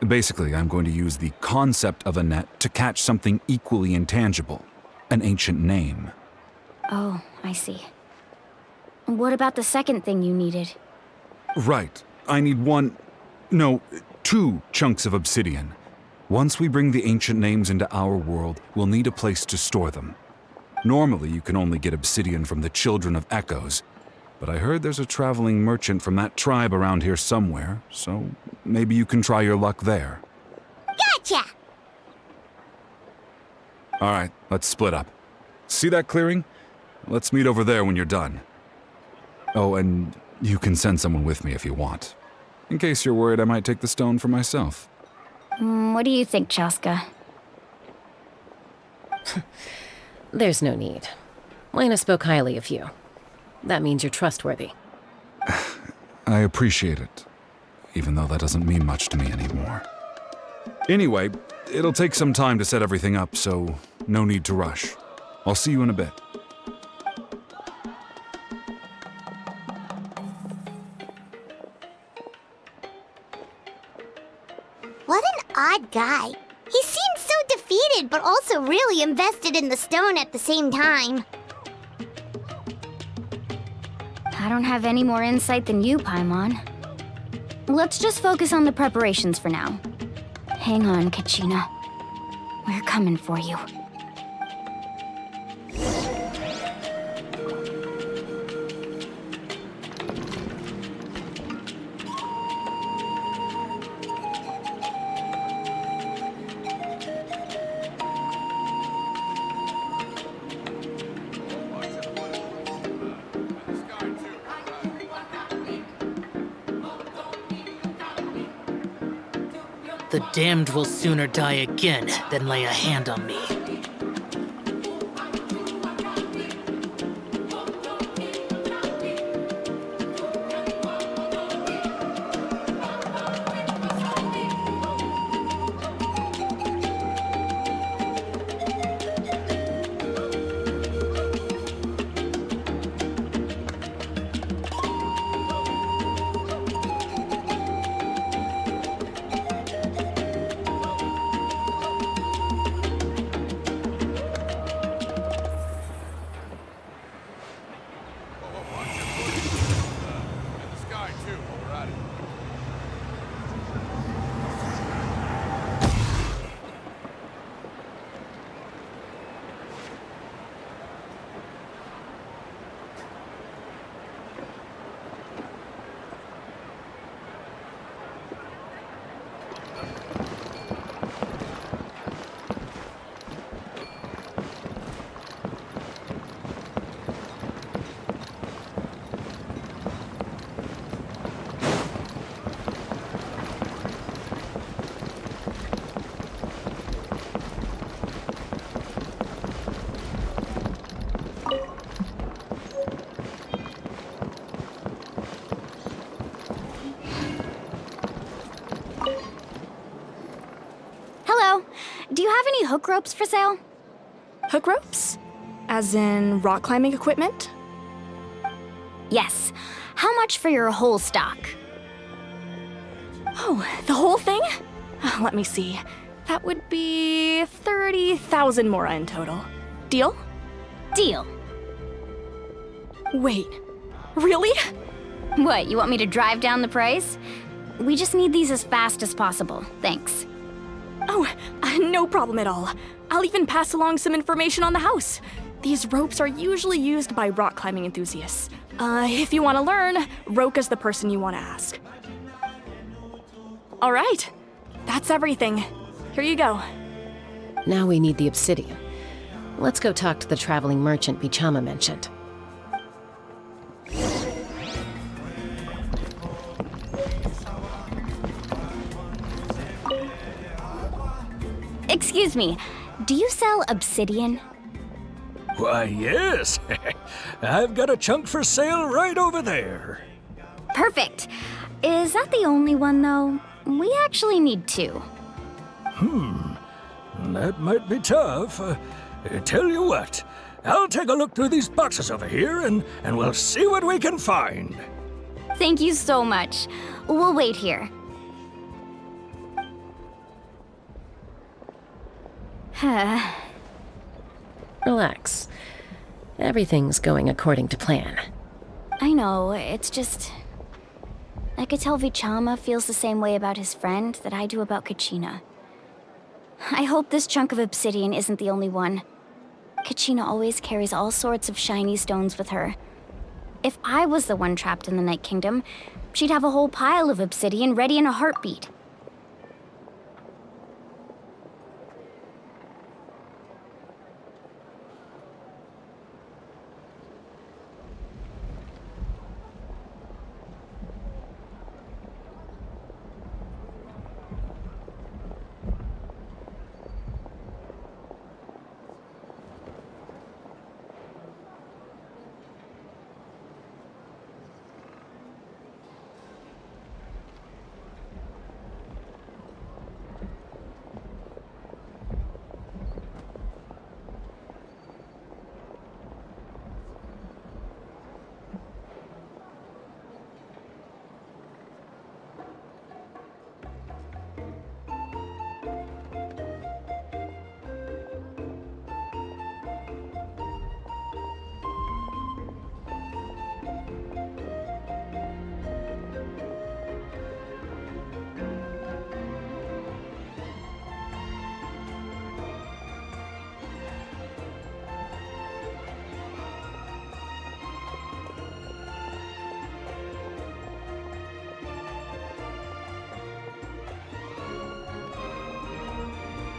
Basically, I'm going to use the concept of a net to catch something equally intangible, an ancient name. Oh, I see. What about the second thing you needed? Right. I need 2 chunks of obsidian. Once we bring the ancient names into our world, we'll need a place to store them. Normally, you can only get obsidian from the Children of Echoes, but I heard there's a traveling merchant from that tribe around here somewhere, so maybe you can try your luck there. Gotcha! All right, let's split up. See that clearing? Let's meet over there when you're done. Oh, and you can send someone with me if you want. In case you're worried I might take the stone for myself. What do you think, Chaska? There's no need. Lena spoke highly of you. That means you're trustworthy. I appreciate it, even though that doesn't mean much to me anymore. Anyway, it'll take some time to set everything up, so no need to rush. I'll see you in a bit. What an odd guy. He seems so defeated, but also really invested in the stone at the same time. I don't have any more insight than you, Paimon. Let's just focus on the preparations for now. Hang on, Kachina. We're coming for you. The damned will sooner die again than lay a hand on me. Do you have any hook ropes for sale? Hook ropes? As in rock climbing equipment? Yes. How much for your whole stock? Oh, the whole thing? Let me see. That would be 30,000 mora in total. Deal? Deal. Wait, really? What, you want me to drive down the price? We just need these as fast as possible. Thanks. Oh, no problem at all. I'll even pass along some information on the house. These ropes are usually used by rock climbing enthusiasts. If you want to learn, Roka's the person you want to ask. All right, that's everything. Here you go. Now we need the obsidian. Let's go talk to the traveling merchant Bichama mentioned. Excuse me, do you sell obsidian? Why, yes. I've got a chunk for sale right over there. Perfect. Is that the only one, though? We actually need two. That might be tough. Tell you what, I'll take a look through these boxes over here and we'll see what we can find. Thank you so much. We'll wait here. Relax. Everything's going according to plan. I know, it's just... I could tell Vichama feels the same way about his friend that I do about Kachina. I hope this chunk of obsidian isn't the only one. Kachina always carries all sorts of shiny stones with her. If I was the one trapped in the Night Kingdom, she'd have a whole pile of obsidian ready in a heartbeat.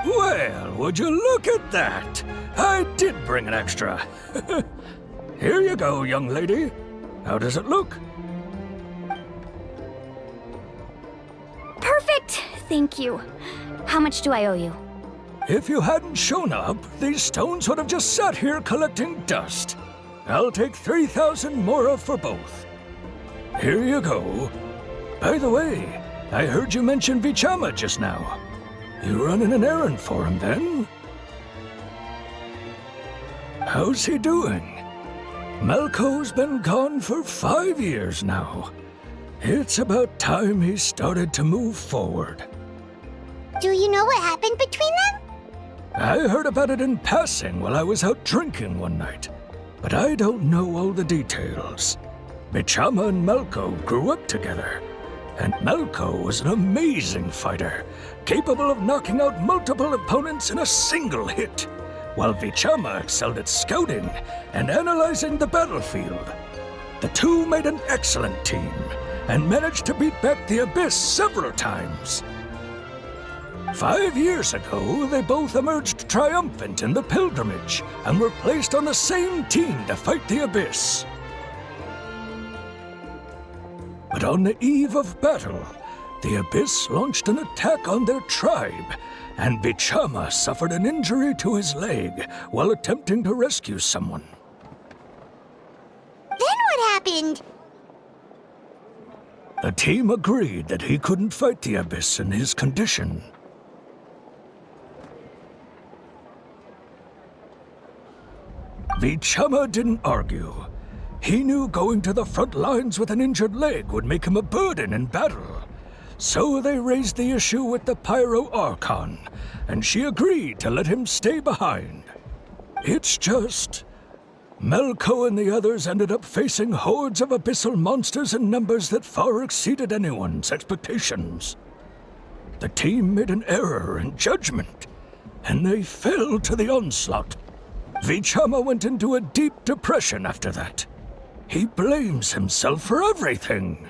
Well, would you look at that? I did bring an extra. Here you go, young lady. How does it look? Perfect! Thank you. How much do I owe you? If you hadn't shown up, these stones would have just sat here collecting dust. I'll take 3,000 mora for both. Here you go. By the way, I heard you mention Vichama just now. You running an errand for him, then? How's he doing? Malco's been gone for 5 years now. It's about time he started to move forward. Do you know what happened between them? I heard about it in passing while I was out drinking one night, but I don't know all the details. Vichama and Malco grew up together, and Malco was an amazing fighter, capable of knocking out multiple opponents in a single hit, while Vichama excelled at scouting and analyzing the battlefield. The two made an excellent team, and managed to beat back the Abyss several times. 5 years ago, they both emerged triumphant in the pilgrimage, and were placed on the same team to fight the Abyss. But on the eve of battle, the Abyss launched an attack on their tribe, and Vichama suffered an injury to his leg while attempting to rescue someone. Then what happened? The team agreed that he couldn't fight the Abyss in his condition. Vichama didn't argue. He knew going to the front lines with an injured leg would make him a burden in battle. So they raised the issue with the Pyro Archon, and she agreed to let him stay behind. It's just... Malco and the others ended up facing hordes of abyssal monsters in numbers that far exceeded anyone's expectations. The team made an error in judgment, and they fell to the onslaught. Vichama went into a deep depression after that. He blames himself for everything.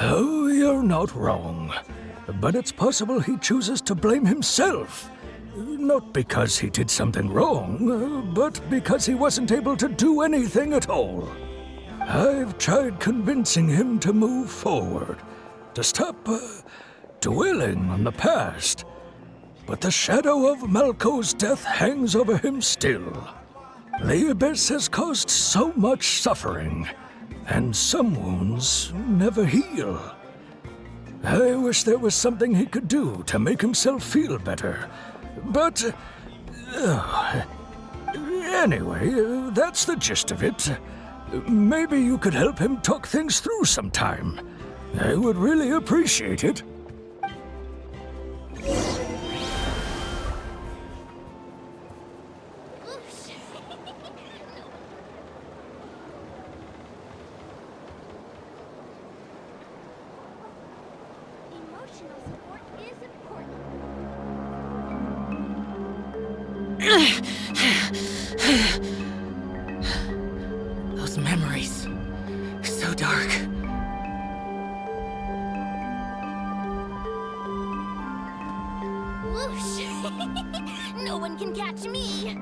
Oh, you're not wrong. But it's possible he chooses to blame himself. Not because he did something wrong, but because he wasn't able to do anything at all. I've tried convincing him to move forward, to stop dwelling on the past. But the shadow of Malco's death hangs over him still. The Abyss has caused so much suffering, and some wounds never heal. I wish there was something he could do to make himself feel better. But... anyway, that's the gist of it. Maybe you could help him talk things through sometime. I would really appreciate it. Those memories. So dark. Whoosh! No one can catch me!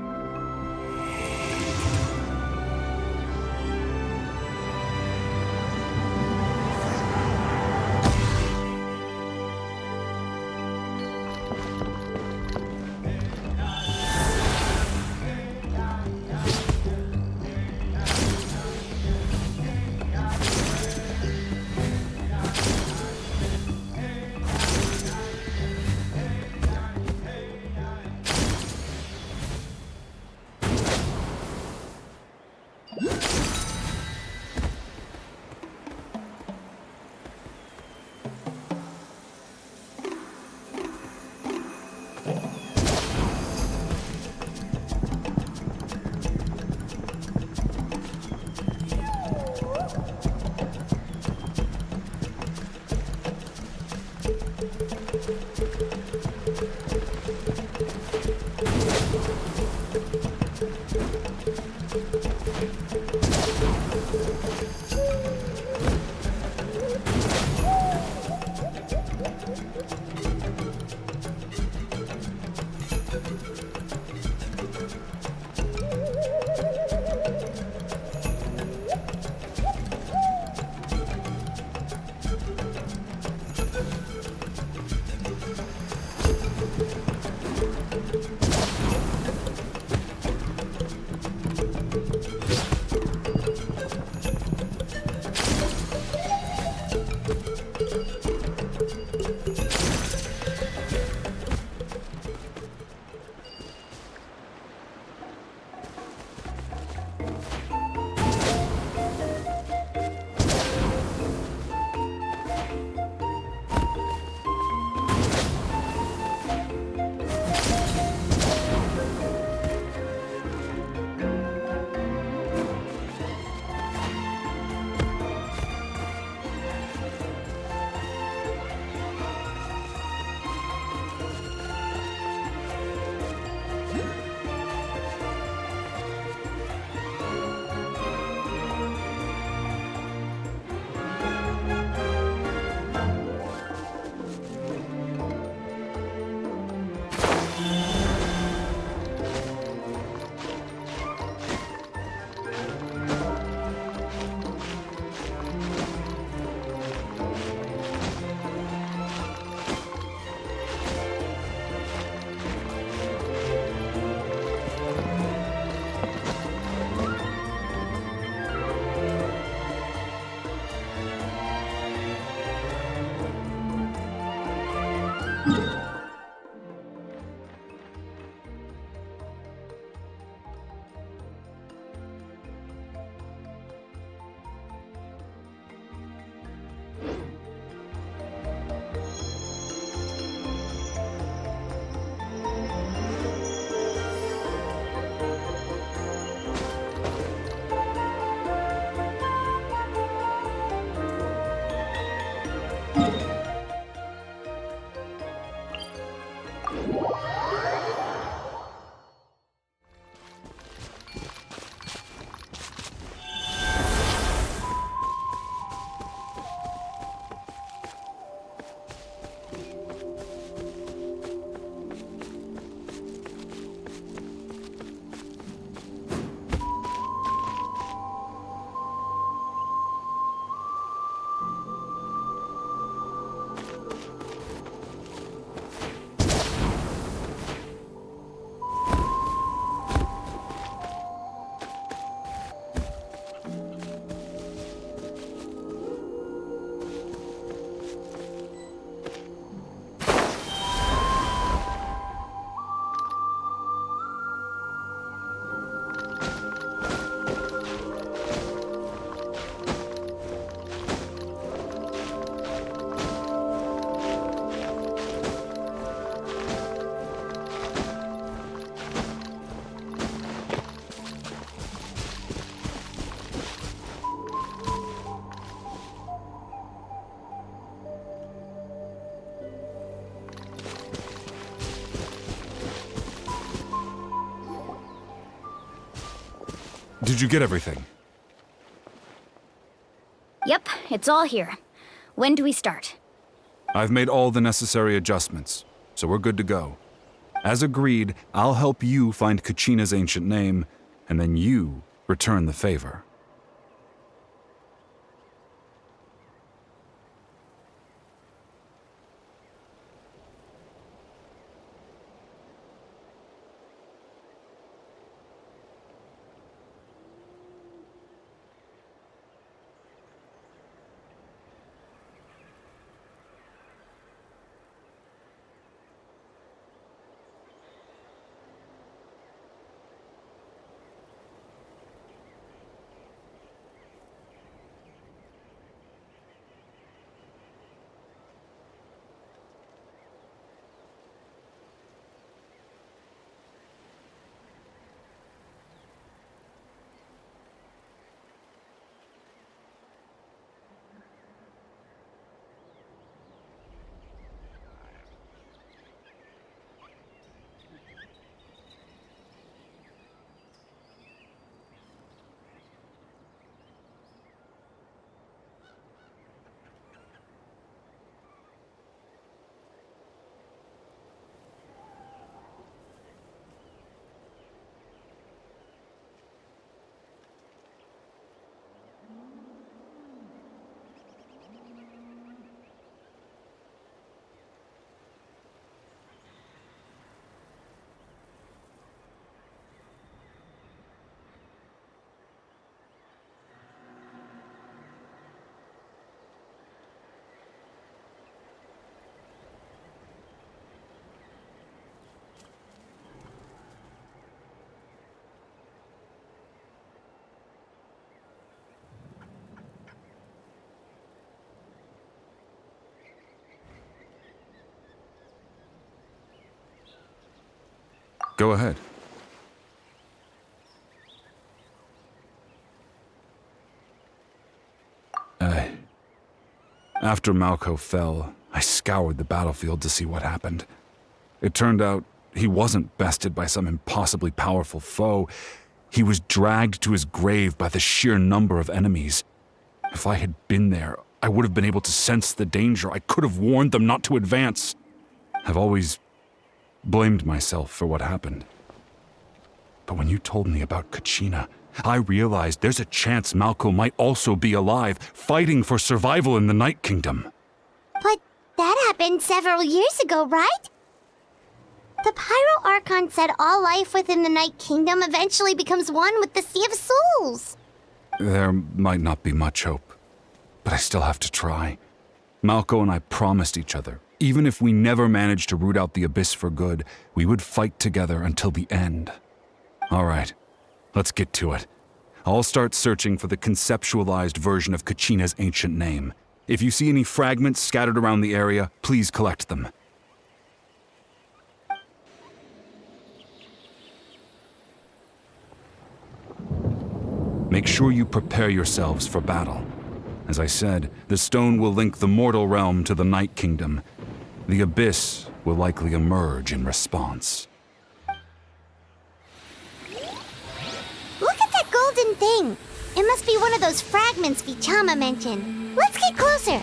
Did you get everything? Yep, it's all here. When do we start? I've made all the necessary adjustments, so we're good to go. As agreed, I'll help you find Kachina's ancient name, and then you return the favor. Go ahead. After Malco fell, I scoured the battlefield to see what happened. It turned out he wasn't bested by some impossibly powerful foe. He was dragged to his grave by the sheer number of enemies. If I had been there, I would have been able to sense the danger. I could have warned them not to advance. I've always blamed myself for what happened. But when you told me about Kachina, I realized there's a chance Malco might also be alive, fighting for survival in the Night Kingdom. But that happened several years ago, right? The Pyro Archon said all life within the Night Kingdom eventually becomes one with the Sea of Souls. There might not be much hope, but I still have to try. Malco and I promised each other, even if we never managed to root out the Abyss for good, we would fight together until the end. All right, let's get to it. I'll start searching for the conceptualized version of Kachina's ancient name. If you see any fragments scattered around the area, please collect them. Make sure you prepare yourselves for battle. As I said, the stone will link the mortal realm to the Night Kingdom. The Abyss will likely emerge in response. Look at that golden thing! It must be one of those fragments Vichama mentioned. Let's get closer!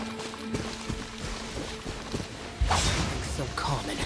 So common.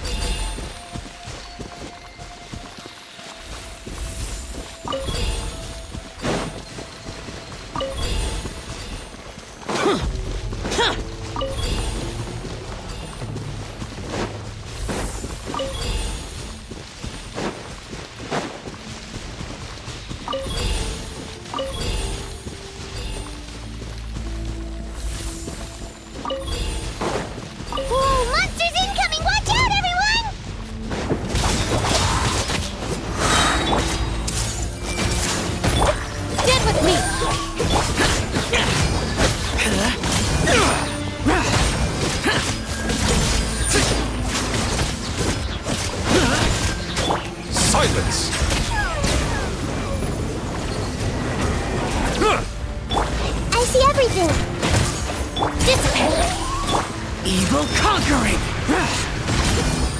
Whoa, monsters incoming! Watch out, everyone! Stand with me! Silence! I see everything! Dissipate! Evil conquering!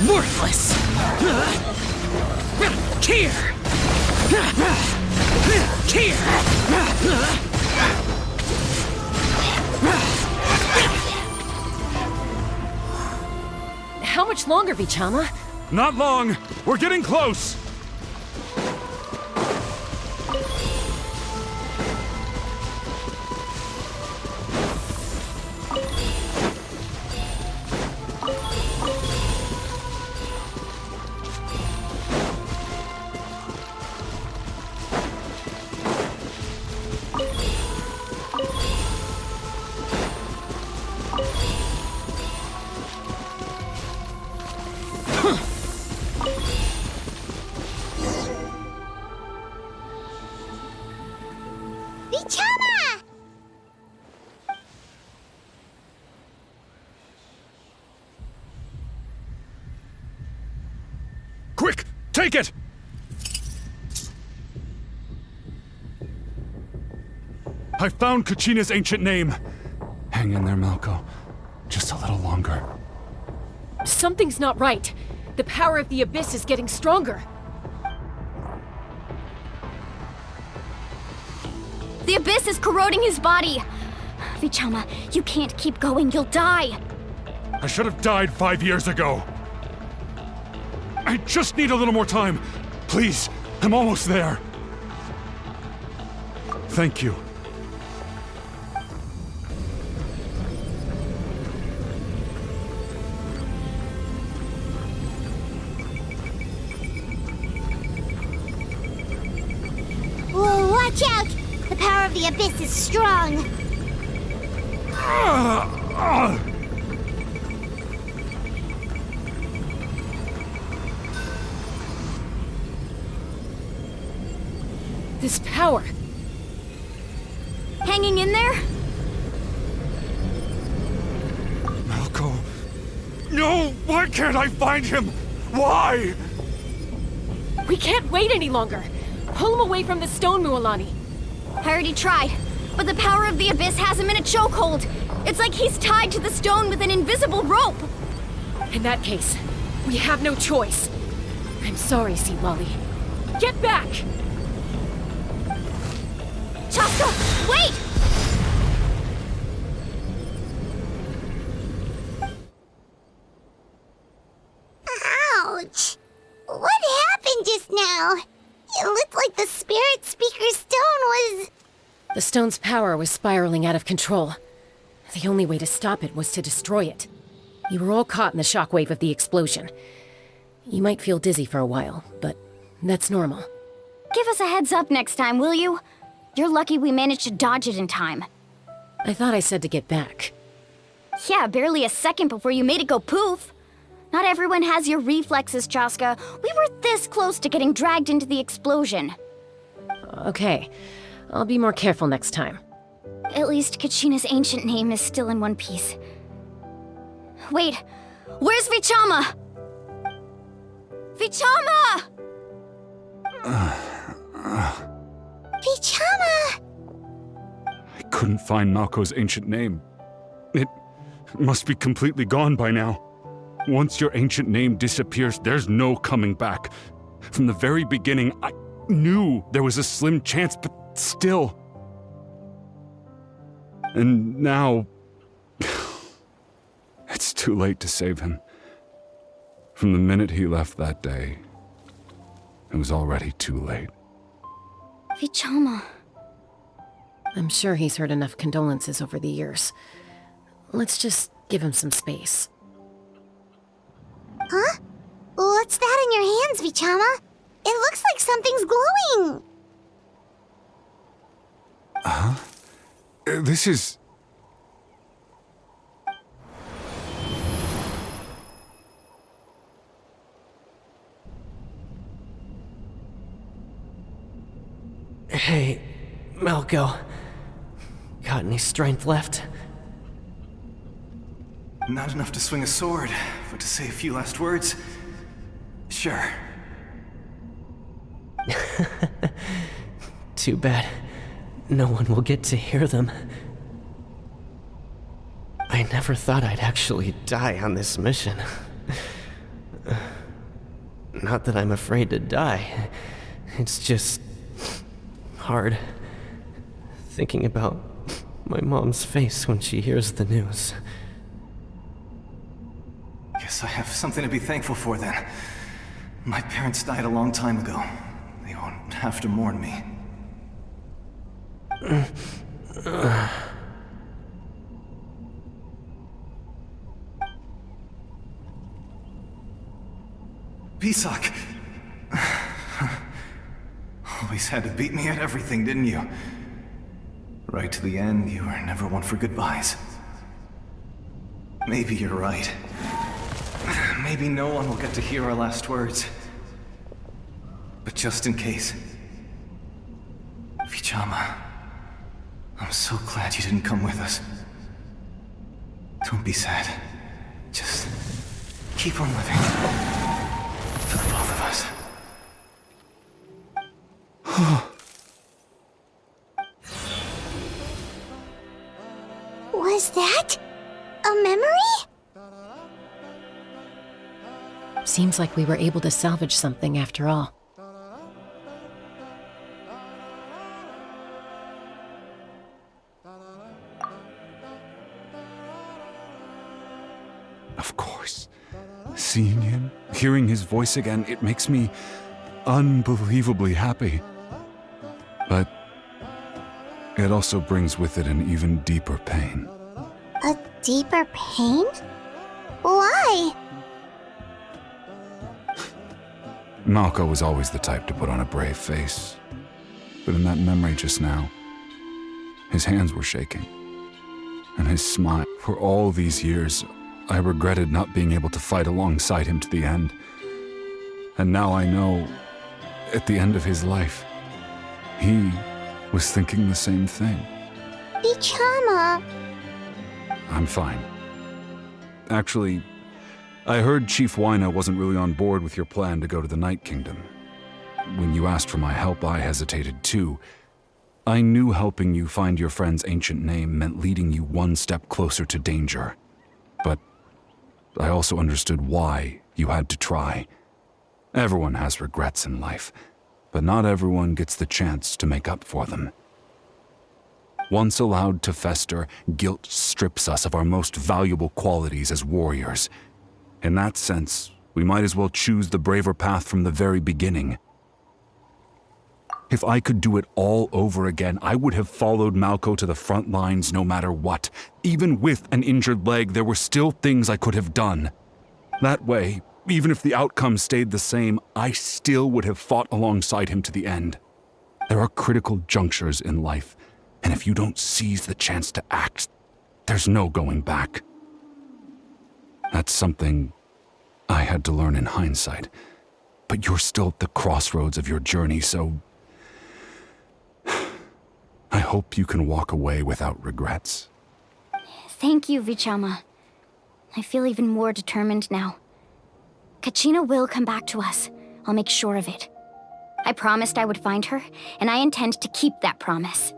Worthless! Here! How much longer, Vichama? Not long! We're getting close! Vichama! Quick! Take it! I found Kachina's ancient name. Hang in there, Malko. Just a little longer. Something's not right. The power of the Abyss is getting stronger. The Abyss is corroding his body. Vichama, you can't keep going. You'll die. I should have died 5 years ago. I just need a little more time. Please, I'm almost there. Thank you. Whoa, watch out! The power of the Abyss is strong. This power. Hanging in there? Malko. No! Why can't I find him? Why? We can't wait any longer. Pull him away from the stone, Mualani. I already tried, but the power of the Abyss has him in a chokehold. It's like he's tied to the stone with an invisible rope. In that case, we have no choice. I'm sorry, Sea Lolly. Get back! Chaska, wait! Ouch! What happened just now? It looked like the Spirit Speaker's stone was... The stone's power was spiraling out of control. The only way to stop it was to destroy it. You were all caught in the shockwave of the explosion. You might feel dizzy for a while, but that's normal. Give us a heads up next time, will you? You're lucky we managed to dodge it in time. I thought I said to get back. Yeah, barely a second before you made it go poof. Not everyone has your reflexes, Chaska. We were this close to getting dragged into the explosion. Okay, I'll be more careful next time. At least Kachina's ancient name is still in one piece. Wait, where's Vichama? Vichama! Vichama! I couldn't find Malko's ancient name. It must be completely gone by now. Once your ancient name disappears, there's no coming back. From the very beginning, I knew there was a slim chance, but still. And now... it's too late to save him. From the minute he left that day, it was already too late. Vichama. I'm sure he's heard enough condolences over the years. Let's just give him some space. Huh? What's that in your hands, Vichama? It looks like something's glowing! Huh? This is... Hey, Malko. Got any strength left? Not enough to swing a sword, but to say a few last words? Sure. Too bad. No one will get to hear them. I never thought I'd actually die on this mission. Not that I'm afraid to die. It's just... hard. Thinking about my mom's face when she hears the news. Guess I have something to be thankful for then. My parents died a long time ago. They won't have to mourn me. Pisak! Always had to beat me at everything, didn't you? Right to the end, you were never one for goodbyes. Maybe you're right. Maybe no one will get to hear our last words. But just in case... Vichama, I'm so glad you didn't come with us. Don't be sad. Just keep on living. For the both of us. Was that a memory? Seems like we were able to salvage something after all. Of course. Seeing him, hearing his voice again, it makes me unbelievably happy. But it also brings with it an even deeper pain. A deeper pain? Why? Malco was always the type to put on a brave face. But in that memory just now, his hands were shaking. And his smile. For all these years, I regretted not being able to fight alongside him to the end. And now I know, at the end of his life, he was thinking the same thing. Vichama. I'm fine. Actually, I heard Chief Wyna wasn't really on board with your plan to go to the Night Kingdom. When you asked for my help, I hesitated too. I knew helping you find your friend's ancient name meant leading you one step closer to danger. But I also understood why you had to try. Everyone has regrets in life, but not everyone gets the chance to make up for them. Once allowed to fester, guilt strips us of our most valuable qualities as warriors. In that sense, we might as well choose the braver path from the very beginning. If I could do it all over again, I would have followed Malco to the front lines no matter what. Even with an injured leg, there were still things I could have done. That way, even if the outcome stayed the same, I still would have fought alongside him to the end. There are critical junctures in life, and if you don't seize the chance to act, there's no going back. That's something I had to learn in hindsight. But you're still at the crossroads of your journey, so I hope you can walk away without regrets. Thank you, Vichama. I feel even more determined now. Kachina will come back to us. I'll make sure of it. I promised I would find her, and I intend to keep that promise.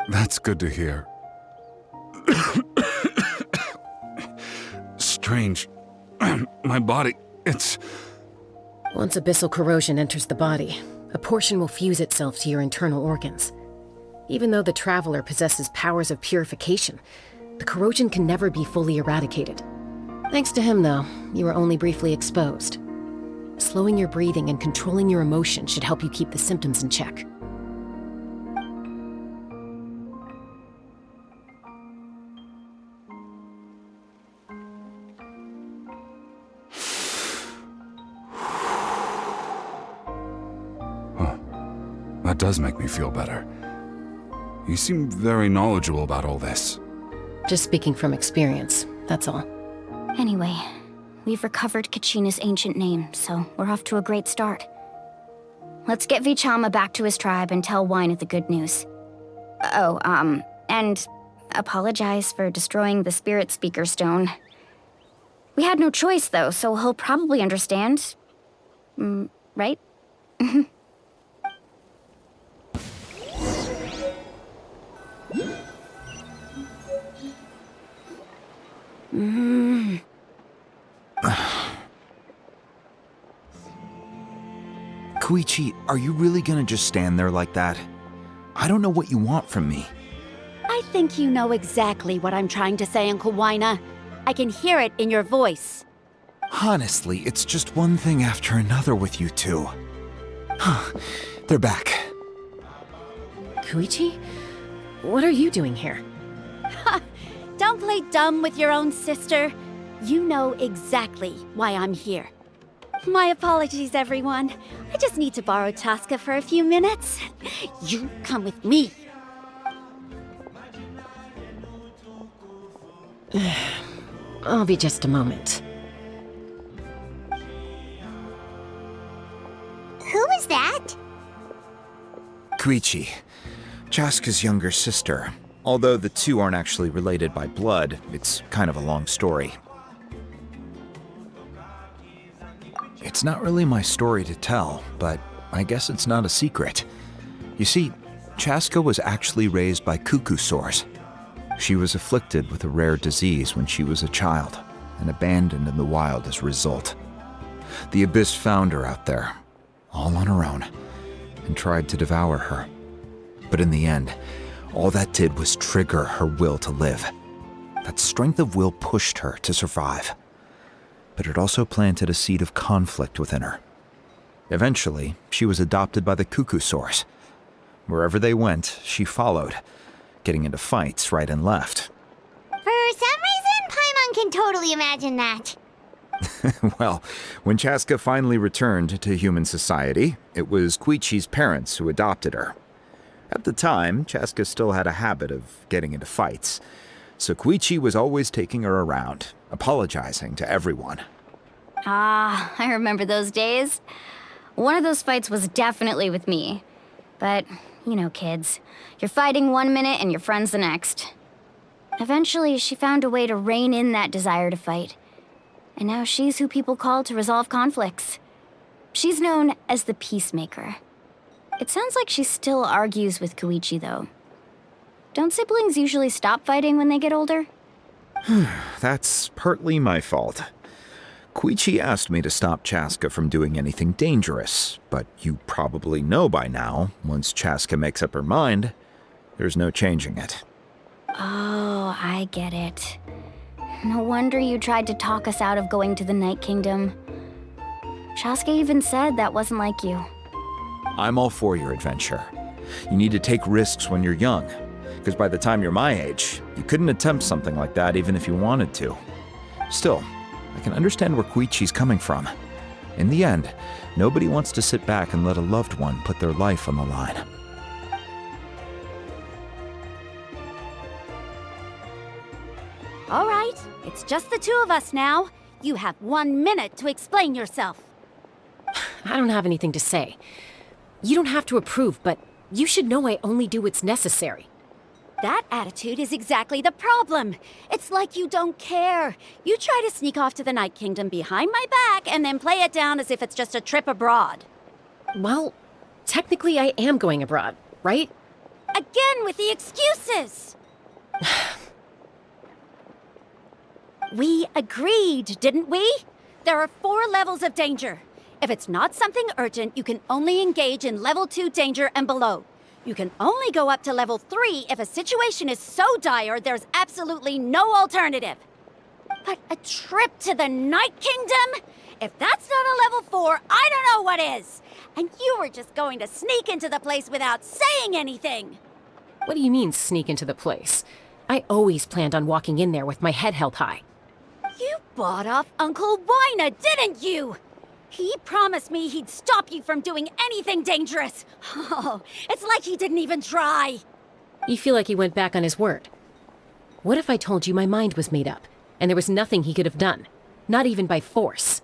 That's good to hear. Strange. My body, it's... Once abyssal corrosion enters the body, a portion will fuse itself to your internal organs. Even though the Traveler possesses powers of purification, the corrosion can never be fully eradicated. Thanks to him, though, you were only briefly exposed. Slowing your breathing and controlling your emotion should help you keep the symptoms in check. That does make me feel better. You seem very knowledgeable about all this. Just speaking from experience, that's all. Anyway, we've recovered Kachina's ancient name, so we're off to a great start. Let's get Vichama back to his tribe and tell Wyna the good news. Oh, and apologize for destroying the Spirit Speaker Stone. We had no choice, though, so he'll probably understand. Right? Koichi, are you really gonna just stand there like that? I don't know what you want from me. I think you know exactly what I'm trying to say, Uncle Wina. I can hear it in your voice. Honestly, it's just one thing after another with you two. They're back. Koichi? What are you doing here? Don't play dumb with your own sister. You know exactly why I'm here. My apologies, everyone. I just need to borrow Chaska for a few minutes. You come with me. I'll be just a moment. Who is that? Koichi, Chaska's younger sister. Although the two aren't actually related by blood, it's kind of a long story. It's not really my story to tell, but I guess it's not a secret. You see, Chaska was actually raised by cuckoo sores. She was afflicted with a rare disease when she was a child, and abandoned in the wild as a result. The Abyss found her out there, all on her own, and tried to devour her. But in the end, all that did was trigger her will to live. That strength of will pushed her to survive. But it also planted a seed of conflict within her. Eventually, she was adopted by the cuckoo sores. Wherever they went, she followed, getting into fights right and left. For some reason, Paimon can totally imagine that. Well, when Chaska finally returned to human society, it was Koichi's parents who adopted her. At the time, Chaska still had a habit of getting into fights, so Koichi was always taking her around, apologizing to everyone. Ah, I remember those days. One of those fights was definitely with me. But, you know, kids. You're fighting one minute and your friend's the next. Eventually, she found a way to rein in that desire to fight. And now she's who people call to resolve conflicts. She's known as the Peacemaker. It sounds like she still argues with Koichi, though. Don't siblings usually stop fighting when they get older? That's partly my fault. Koichi asked me to stop Chaska from doing anything dangerous, but you probably know by now, once Chaska makes up her mind, there's no changing it. Oh, I get it. No wonder you tried to talk us out of going to the Night Kingdom. Chaska even said that wasn't like you. I'm all for your adventure. You need to take risks when you're young, because by the time you're my age, you couldn't attempt something like that even if you wanted to. Still, I can understand where Koichi's coming from. In the end, nobody wants to sit back and let a loved one put their life on the line. All right, it's just the two of us now. You have 1 minute to explain yourself. I don't have anything to say. You don't have to approve, but you should know I only do what's necessary. That attitude is exactly the problem. It's like you don't care. You try to sneak off to the Night Kingdom behind my back and then play it down as if it's just a trip abroad. Well, technically I am going abroad, right? Again with the excuses! We agreed, didn't we? There are 4 levels of danger. If it's not something urgent, you can only engage in level 2 danger and below. You can only go up to level 3 if a situation is so dire there's absolutely no alternative. But a trip to the Night Kingdom? If that's not a level 4, I don't know what is. And you were just going to sneak into the place without saying anything. What do you mean, sneak into the place? I always planned on walking in there with my head held high. You bought off Uncle Wina, didn't you? He promised me he'd stop you from doing anything dangerous. Oh, it's like he didn't even try. You feel like he went back on his word. What if I told you my mind was made up, and there was nothing he could have done? Not even by force.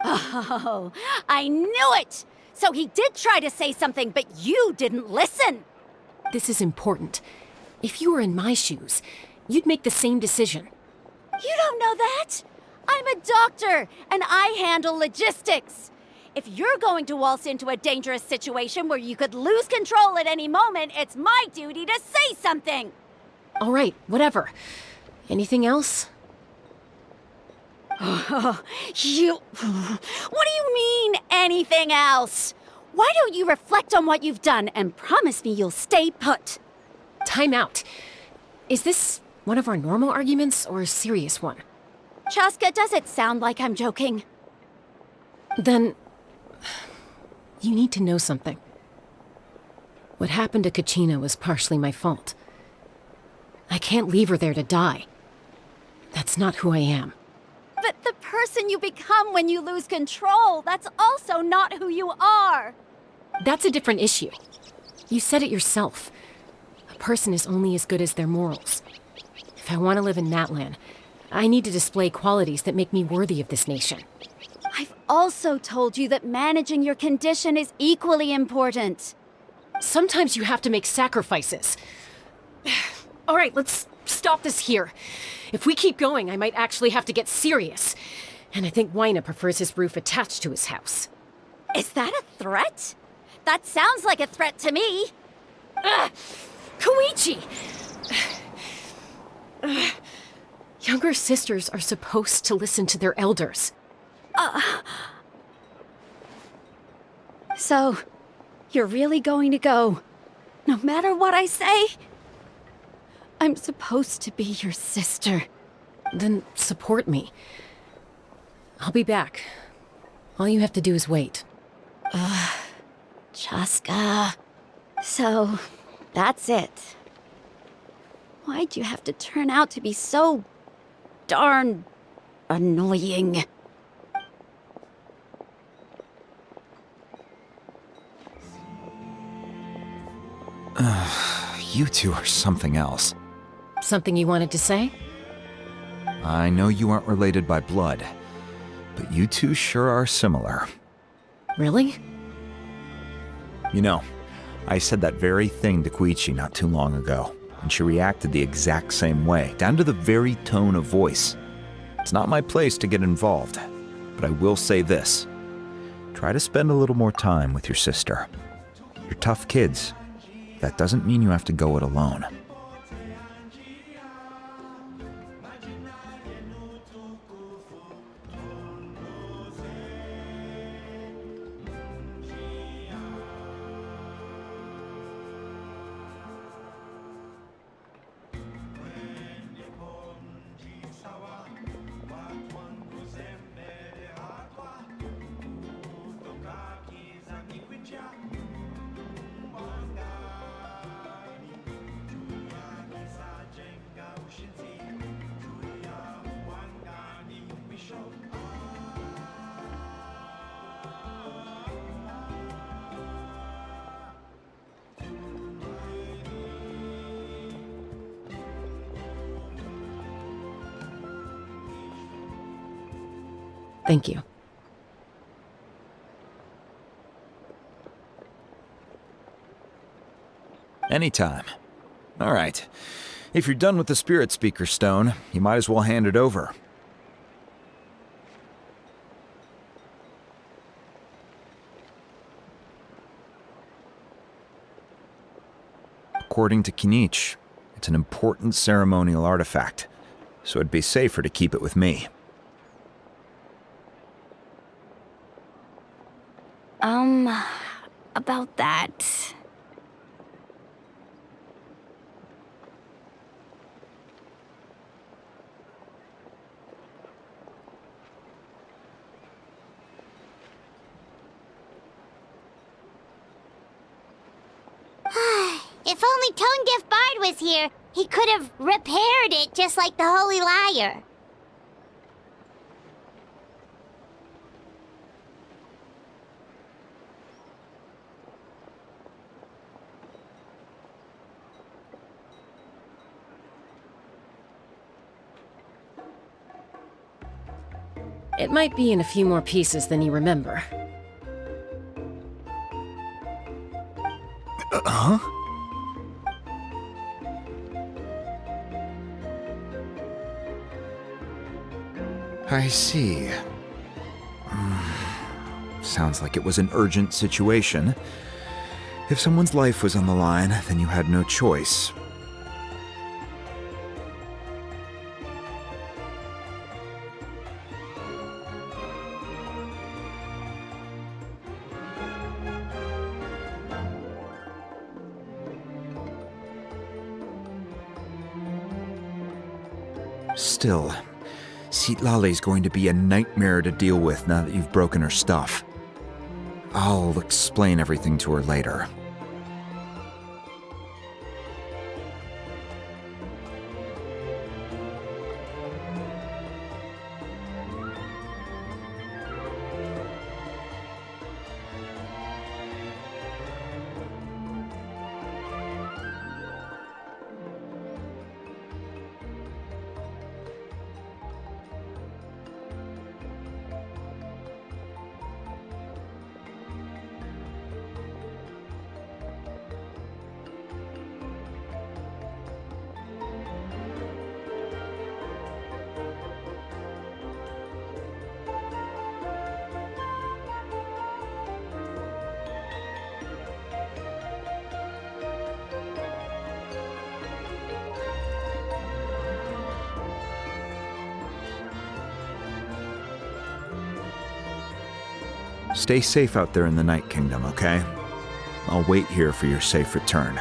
Oh, I knew it! So he did try to say something, but you didn't listen. This is important. If you were in my shoes, you'd make the same decision. You don't know that? I'm a doctor, and I handle logistics. If you're going to waltz into a dangerous situation where you could lose control at any moment, it's my duty to say something. All right, whatever. Anything else? What do you mean, anything else? Why don't you reflect on what you've done and promise me you'll stay put? Time out. Is this one of our normal arguments or a serious one? Chaska, does it sound like I'm joking? Then... you need to know something. What happened to Kachina was partially my fault. I can't leave her there to die. That's not who I am. But the person you become when you lose control, that's also not who you are. That's a different issue. You said it yourself. A person is only as good as their morals. If I want to live in Natlan, I need to display qualities that make me worthy of this nation. I've also told you that managing your condition is equally important. Sometimes you have to make sacrifices. All right, let's stop this here. If we keep going, I might actually have to get serious. And I think Waina prefers his roof attached to his house. Is that a threat? That sounds like a threat to me. Koichi! Younger sisters are supposed to listen to their elders. So, you're really going to go, no matter what I say? I'm supposed to be your sister. Then support me. I'll be back. All you have to do is wait. Chaska. So, that's it. Why'd you have to turn out to be so darn annoying? You two are something else. Something you wanted to say? I know you aren't related by blood, but you two sure are similar. Really? You know, I said that very thing to Koichi not too long ago, and she reacted the exact same way, down to the very tone of voice. It's not my place to get involved, but I will say this. Try to spend a little more time with your sister. You're tough kids. That doesn't mean you have to go it alone. Thank you. Anytime. All right. If you're done with the Spirit Speaker Stone, you might as well hand it over. According to Kinich, it's an important ceremonial artifact, so it'd be safer to keep it with me. About that. If only Tonegif Bard was here, he could have repaired it just like the Holy Liar. It might be in a few more pieces than you remember. Huh? I see. Sounds like it was an urgent situation. If someone's life was on the line, then you had no choice. Still, Citlali's going to be a nightmare to deal with now that you've broken her stuff. I'll explain everything to her later. Stay safe out there in the Night Kingdom, okay? I'll wait here for your safe return.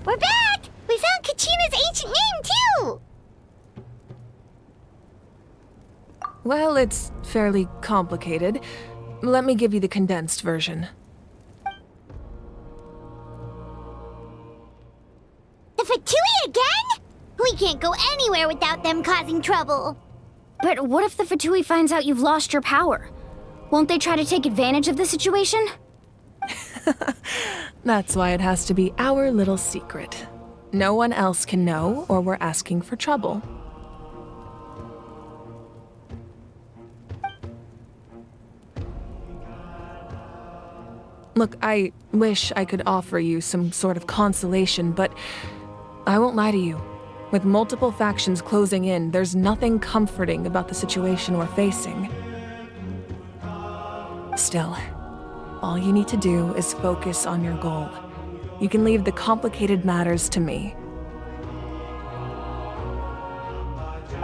We're back! We found Kachina's ancient name, too! Well, it's fairly complicated. Let me give you the condensed version. The Fatui again? We can't go anywhere without them causing trouble. But what if the Fatui finds out you've lost your power? Won't they try to take advantage of the situation? That's why it has to be our little secret. No one else can know, or we're asking for trouble. Look, I wish I could offer you some sort of consolation, but I won't lie to you. With multiple factions closing in, there's nothing comforting about the situation we're facing. Still, all you need to do is focus on your goal. You can leave the complicated matters to me.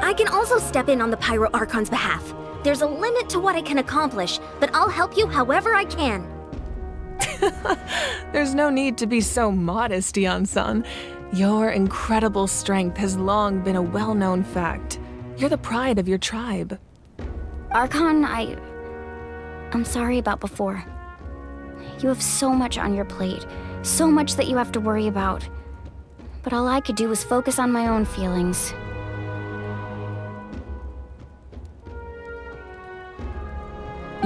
I can also step in on the Pyro Archon's behalf. There's a limit to what I can accomplish, but I'll help you however I can. There's no need to be so modest, Yan-san. Your incredible strength has long been a well-known fact. You're the pride of your tribe. Archon, I'm sorry about before. You have so much on your plate, so much that you have to worry about. But all I could do was focus on my own feelings.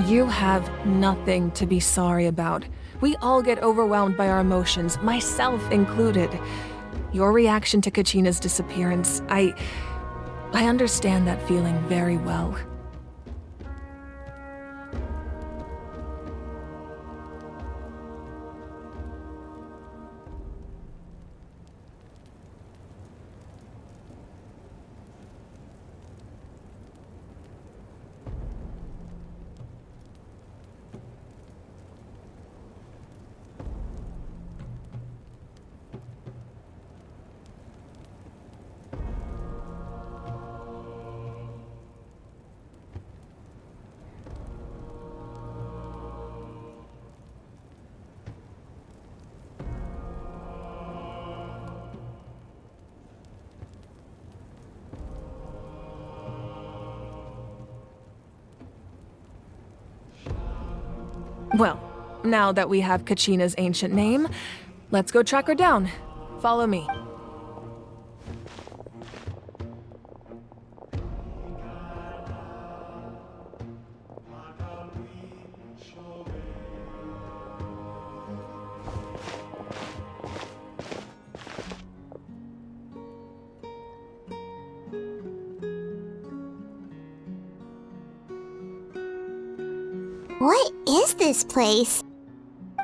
You have nothing to be sorry about. We all get overwhelmed by our emotions, myself included. Your reaction to Kachina's disappearance, I understand that feeling very well. Well, now that we have Kachina's ancient name, let's go track her down. Follow me. What is this place?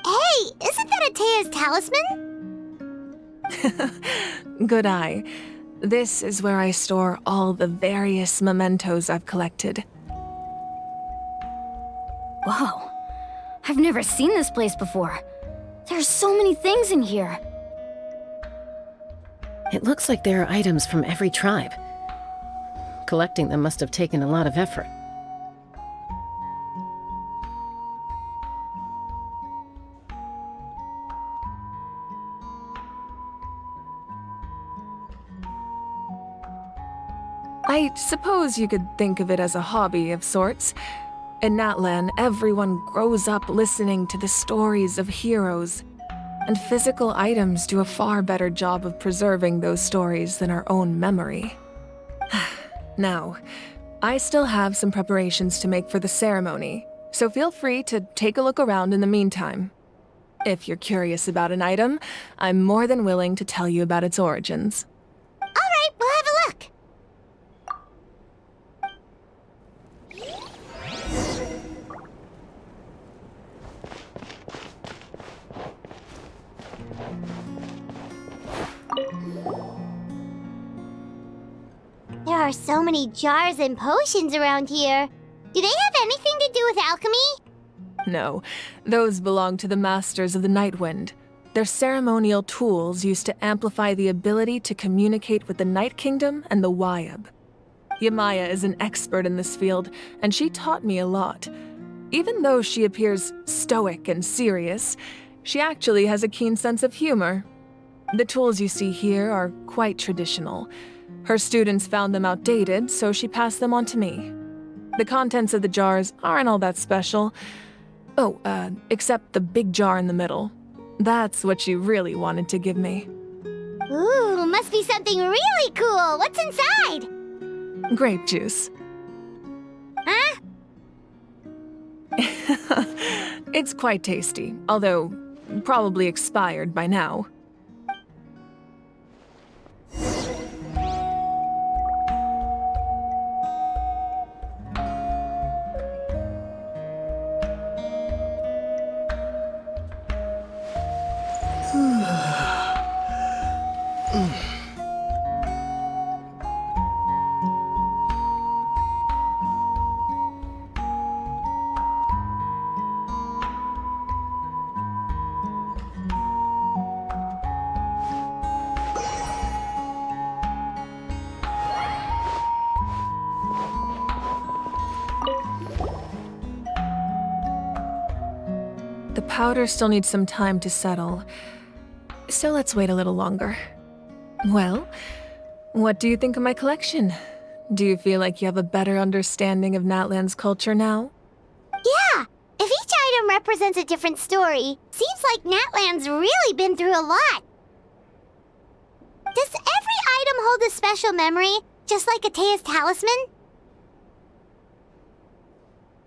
Hey, isn't that Atea's talisman? Good eye. This is where I store all the various mementos I've collected. Whoa. I've never seen this place before. There's so many things in here. It looks like there are items from every tribe. Collecting them must have taken a lot of effort. I suppose you could think of it as a hobby of sorts. In Natlan, everyone grows up listening to the stories of heroes, and physical items do a far better job of preserving those stories than our own memory. Now, I still have some preparations to make for the ceremony, so feel free to take a look around in the meantime. If you're curious about an item, I'm more than willing to tell you about its origins. All right, we'll have a look. There are so many jars and potions around here. Do they have anything to do with alchemy? No, those belong to the Masters of the Nightwind. They're ceremonial tools used to amplify the ability to communicate with the Night Kingdom and the Wyab. Yamaya is an expert in this field, and she taught me a lot. Even though she appears stoic and serious, she actually has a keen sense of humor. The tools you see here are quite traditional. Her students found them outdated, so she passed them on to me. The contents of the jars aren't all that special. Oh, except the big jar in the middle. That's what she really wanted to give me. Ooh, must be something really cool. What's inside? Grape juice. Huh? It's quite tasty, although probably expired by now. powder still needs some time to settle. So let's wait a little longer. Well, what do you think of my collection? Do you feel like you have a better understanding of Natlan's culture now? Yeah! If each item represents a different story, seems like Natlan's really been through a lot. Does every item hold a special memory, just like Atea's talisman?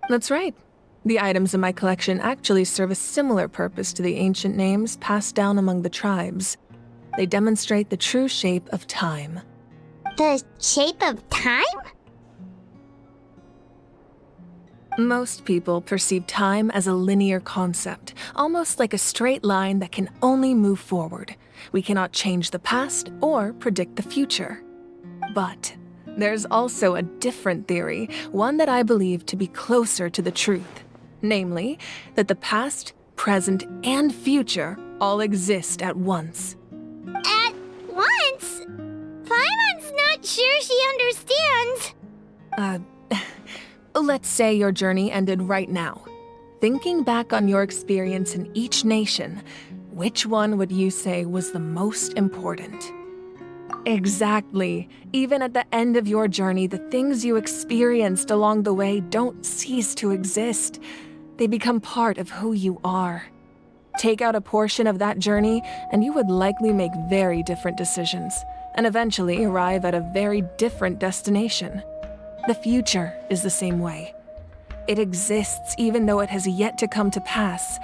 That's right. The items in my collection actually serve a similar purpose to the ancient names passed down among the tribes. They demonstrate the true shape of time. The shape of time? Most people perceive time as a linear concept, almost like a straight line that can only move forward. We cannot change the past or predict the future. But there's also a different theory, one that I believe to be closer to the truth. Namely, that the past, present, and future all exist at once. At once? Paimon's not sure she understands. Let's say your journey ended right now. Thinking back on your experience in each nation, which one would you say was the most important? Exactly. Even at the end of your journey, the things you experienced along the way don't cease to exist. They become part of who you are. Take out a portion of that journey, and you would likely make very different decisions, and eventually arrive at a very different destination. The future is the same way. It exists even though it has yet to come to pass.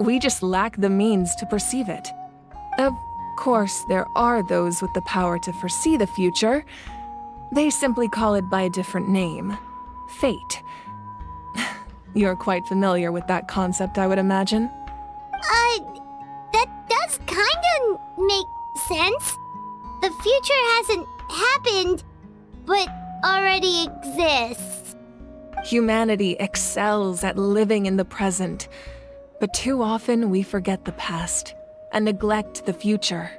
We just lack the means to perceive it. Of course, there are those with the power to foresee the future. They simply call it by a different name. Fate. You're quite familiar with that concept, I would imagine. That does kinda make sense. The future hasn't happened, but already exists. Humanity excels at living in the present, but too often we forget the past and neglect the future.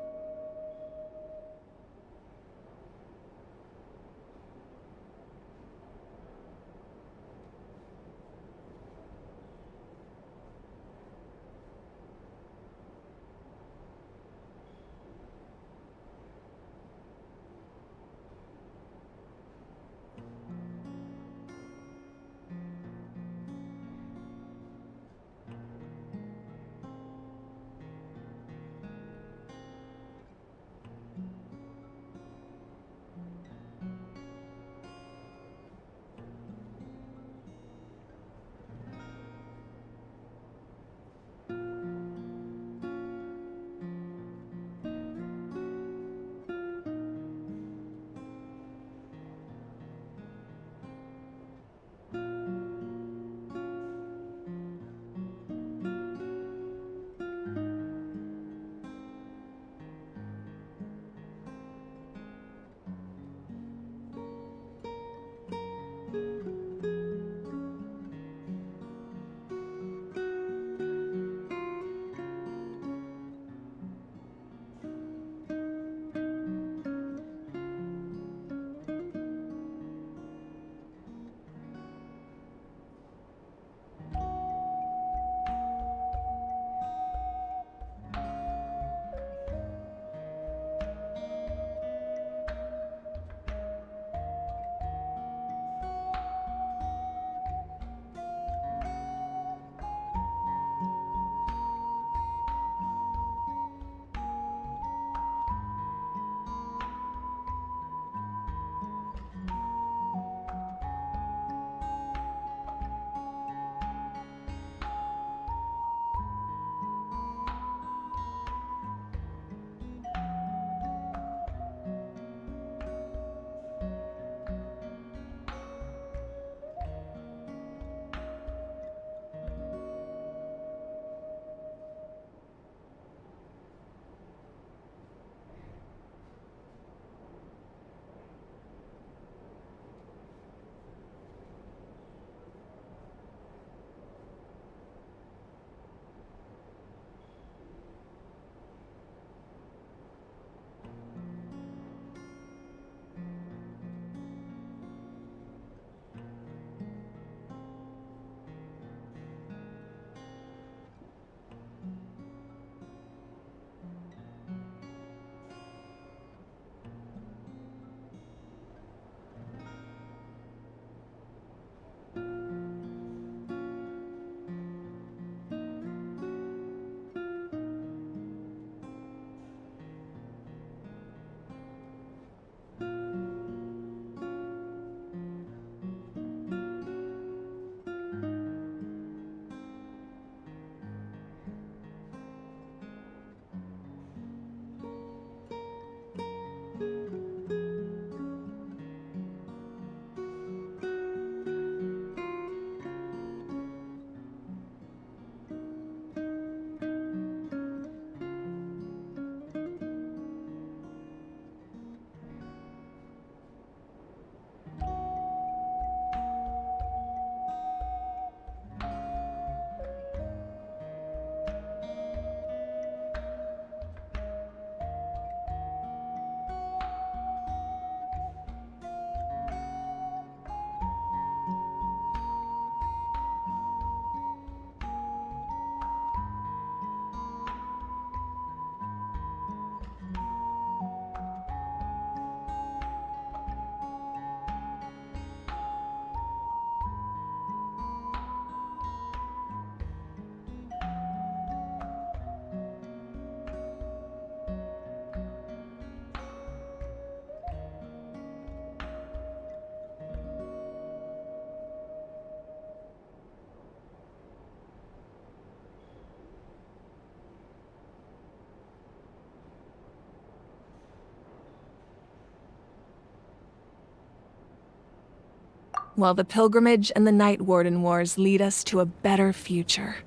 while the Pilgrimage and the Night Warden Wars lead us to a better future.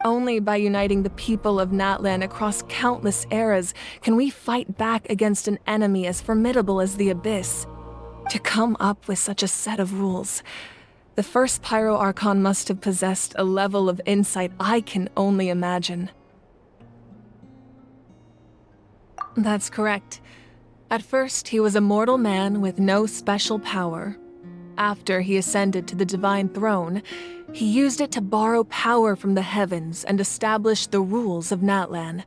Only by uniting the people of Natlan across countless eras can we fight back against an enemy as formidable as the Abyss. To come up with such a set of rules, the first Pyro Archon must have possessed a level of insight I can only imagine. That's correct. At first, he was a mortal man with no special power. After he ascended to the Divine Throne, he used it to borrow power from the heavens and establish the rules of Natlan,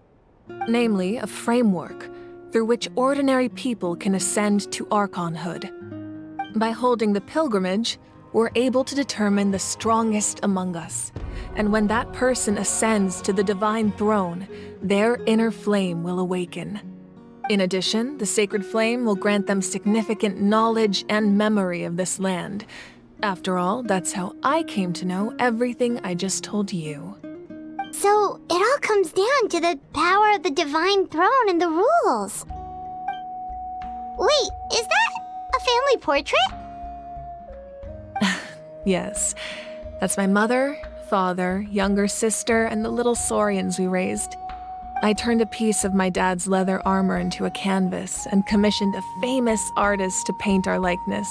namely a framework through which ordinary people can ascend to Archonhood. By holding the pilgrimage, we're able to determine the strongest among us, and when that person ascends to the Divine Throne, their inner flame will awaken. In addition, the sacred flame will grant them significant knowledge and memory of this land. After all, that's how I came to know everything I just told you. So, it all comes down to the power of the Divine Throne and the rules. Wait, is that a family portrait? Yes, that's my mother, father, younger sister, and the little saurians we raised. I turned a piece of my dad's leather armor into a canvas and commissioned a famous artist to paint our likeness.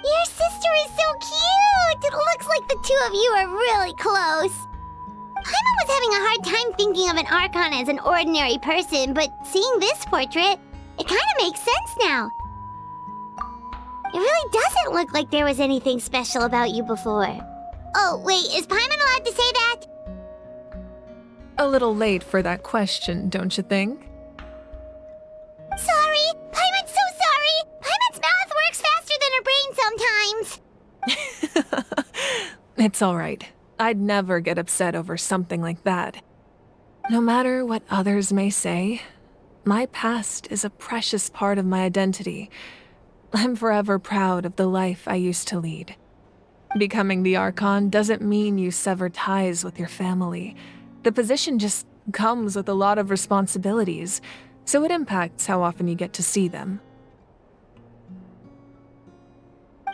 Your sister is so cute! It looks like the two of you are really close. Paimon was having a hard time thinking of an Archon as an ordinary person, but seeing this portrait, it kind of makes sense now. It really doesn't look like there was anything special about you before. Oh, wait, is Paimon allowed to say that? A little late for that question, don't you think? Sorry! Paimon's so sorry! Paimon's mouth works faster than her brain sometimes! It's all right. I'd never get upset over something like that. No matter what others may say, my past is a precious part of my identity. I'm forever proud of the life I used to lead. Becoming the Archon doesn't mean you sever ties with your family. The position just comes with a lot of responsibilities, so it impacts how often you get to see them.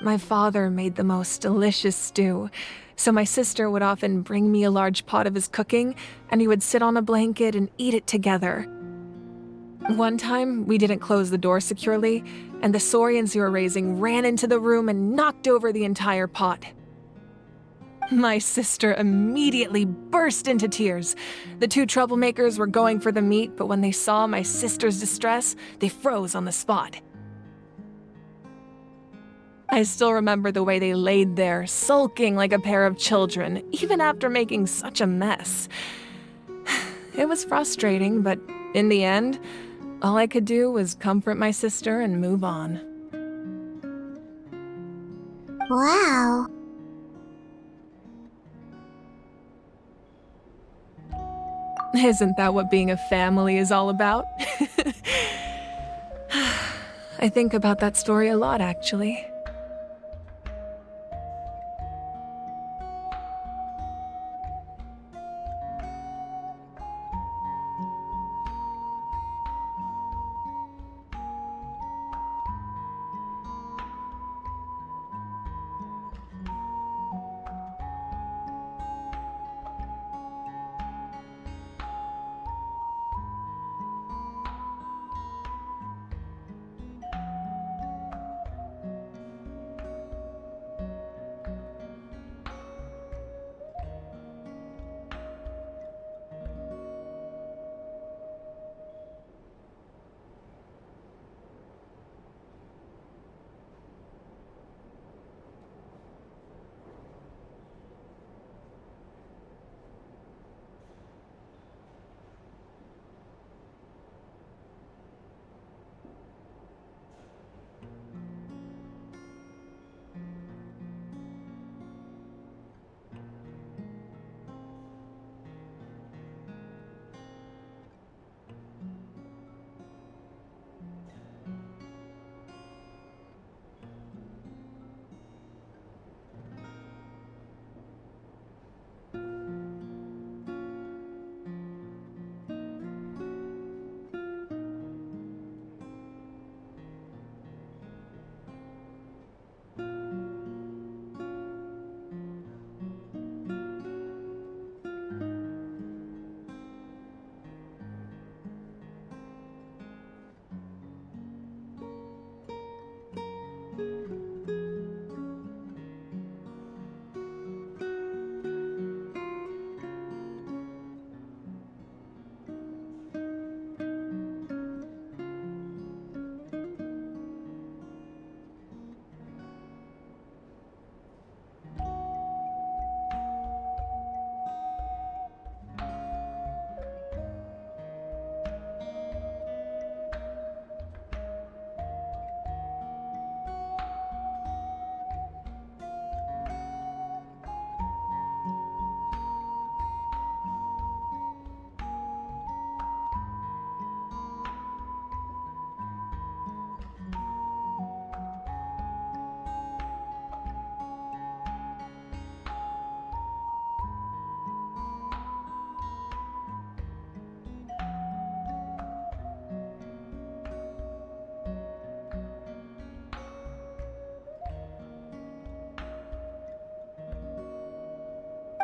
My father made the most delicious stew, so my sister would often bring me a large pot of his cooking, and he would sit on a blanket and eat it together. One time, we didn't close the door securely, and the saurians we were raising ran into the room and knocked over the entire pot. My sister immediately burst into tears. The two troublemakers were going for the meat, but when they saw my sister's distress, they froze on the spot. I still remember the way they laid there, sulking like a pair of children, even after making such a mess. It was frustrating, but in the end, all I could do was comfort my sister and move on. Wow. Isn't that what being a family is all about? I think about that story a lot, actually.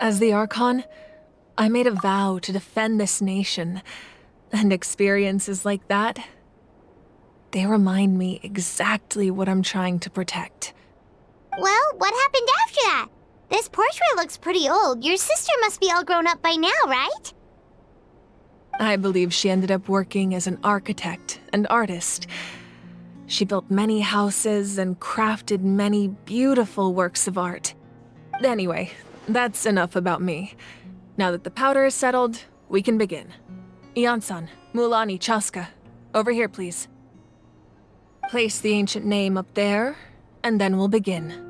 As the Archon, I made a vow to defend this nation, and experiences like that, they remind me exactly what I'm trying to protect. Well, what happened after that? This portrait looks pretty old. Your sister must be all grown up by now, right? I believe she ended up working as an architect and artist. She built many houses and crafted many beautiful works of art. Anyway, that's enough about me. Now that the powder is settled, we can begin. Ian-san, Mulani, Chaska, over here, please. Place the ancient name up there, and then we'll begin.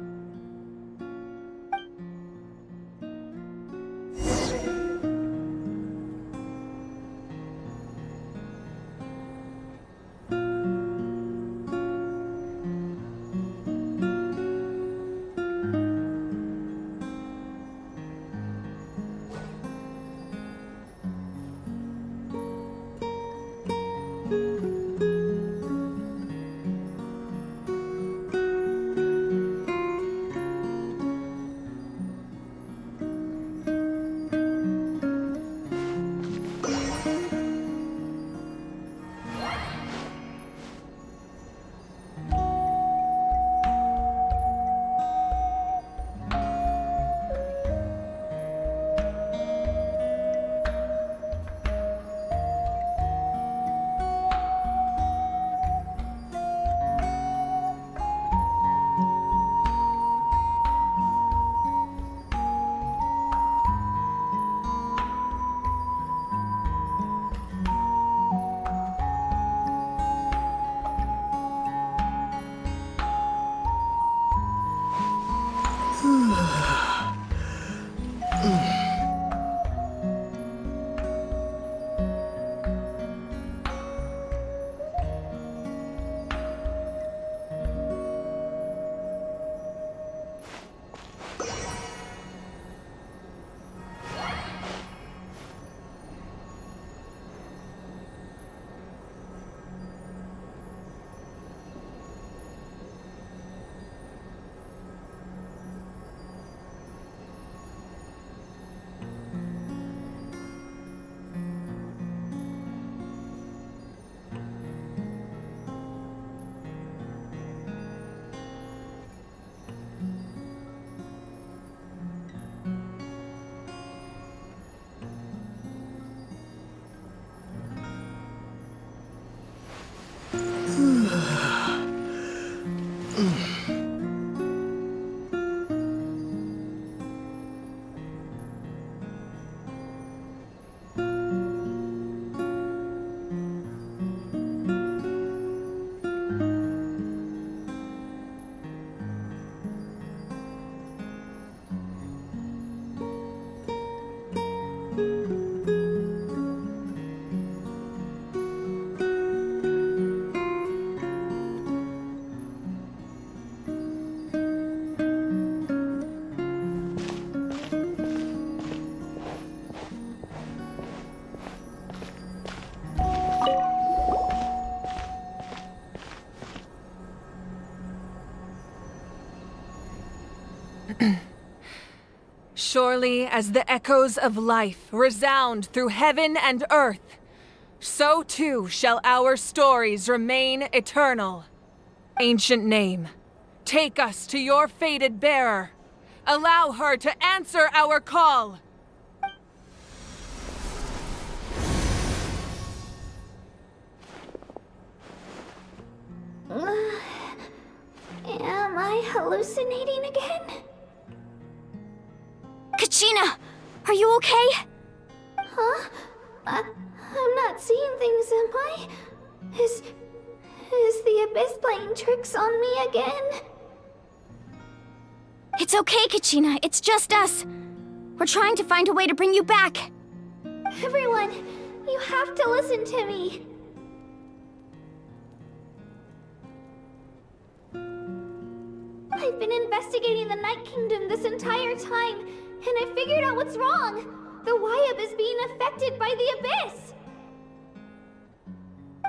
Surely as the echoes of life resound through heaven and earth, so too shall our stories remain eternal. Ancient name, take us to your fated bearer. Allow her to answer our call. Am I hallucinating again? Kachina! Are you okay? Huh? I'm not seeing things, am I? Is the Abyss playing tricks on me again? It's okay, Kachina. It's just us. We're trying to find a way to bring you back. Everyone, you have to listen to me. I've been investigating the Night Kingdom this entire time, and I figured out what's wrong. The Wyab is being affected by the Abyss.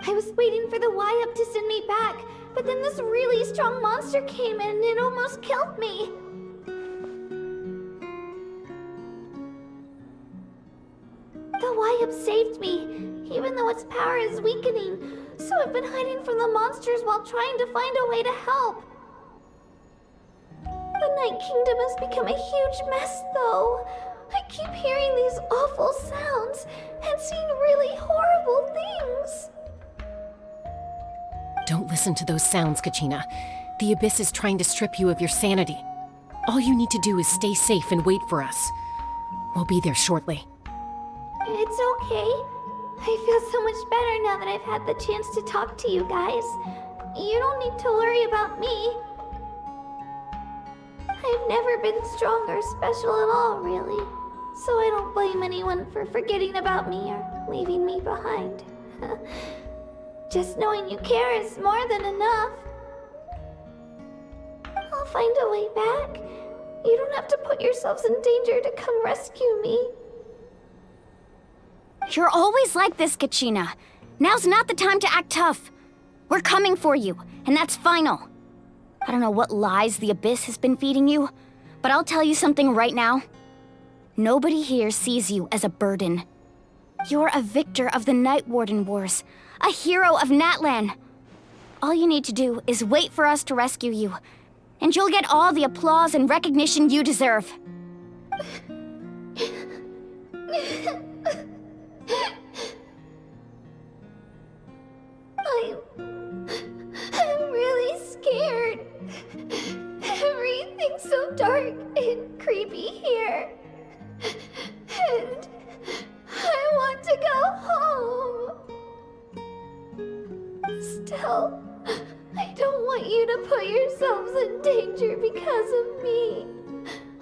I was waiting for the Wyab to send me back, but then this really strong monster came in and almost killed me. saved me, even though its power is weakening. So I've been hiding from the monsters while trying to find a way to help. The Night Kingdom has become a huge mess, though. I keep hearing these awful sounds and seeing really horrible things. Don't listen to those sounds, Kachina. The Abyss is trying to strip you of your sanity. All you need to do is stay safe and wait for us. We'll be there shortly. It's okay. I feel so much better now that I've had the chance to talk to you guys. You don't need to worry about me. I've never been strong or special at all, really. So I don't blame anyone for forgetting about me or leaving me behind. Just knowing you care is more than enough. I'll find a way back. You don't have to put yourselves in danger to come rescue me. You're always like this, Kachina. Now's not the time to act tough. We're coming for you, and that's final. I don't know what lies the Abyss has been feeding you, but I'll tell you something right now. Nobody here sees you as a burden. You're a victor of the Night Warden Wars, a hero of Natlan. All you need to do is wait for us to rescue you, and you'll get all the applause and recognition you deserve. I'm really scared. Everything's so dark and creepy here. And I want to go home. Still, I don't want you to put yourselves in danger because of me.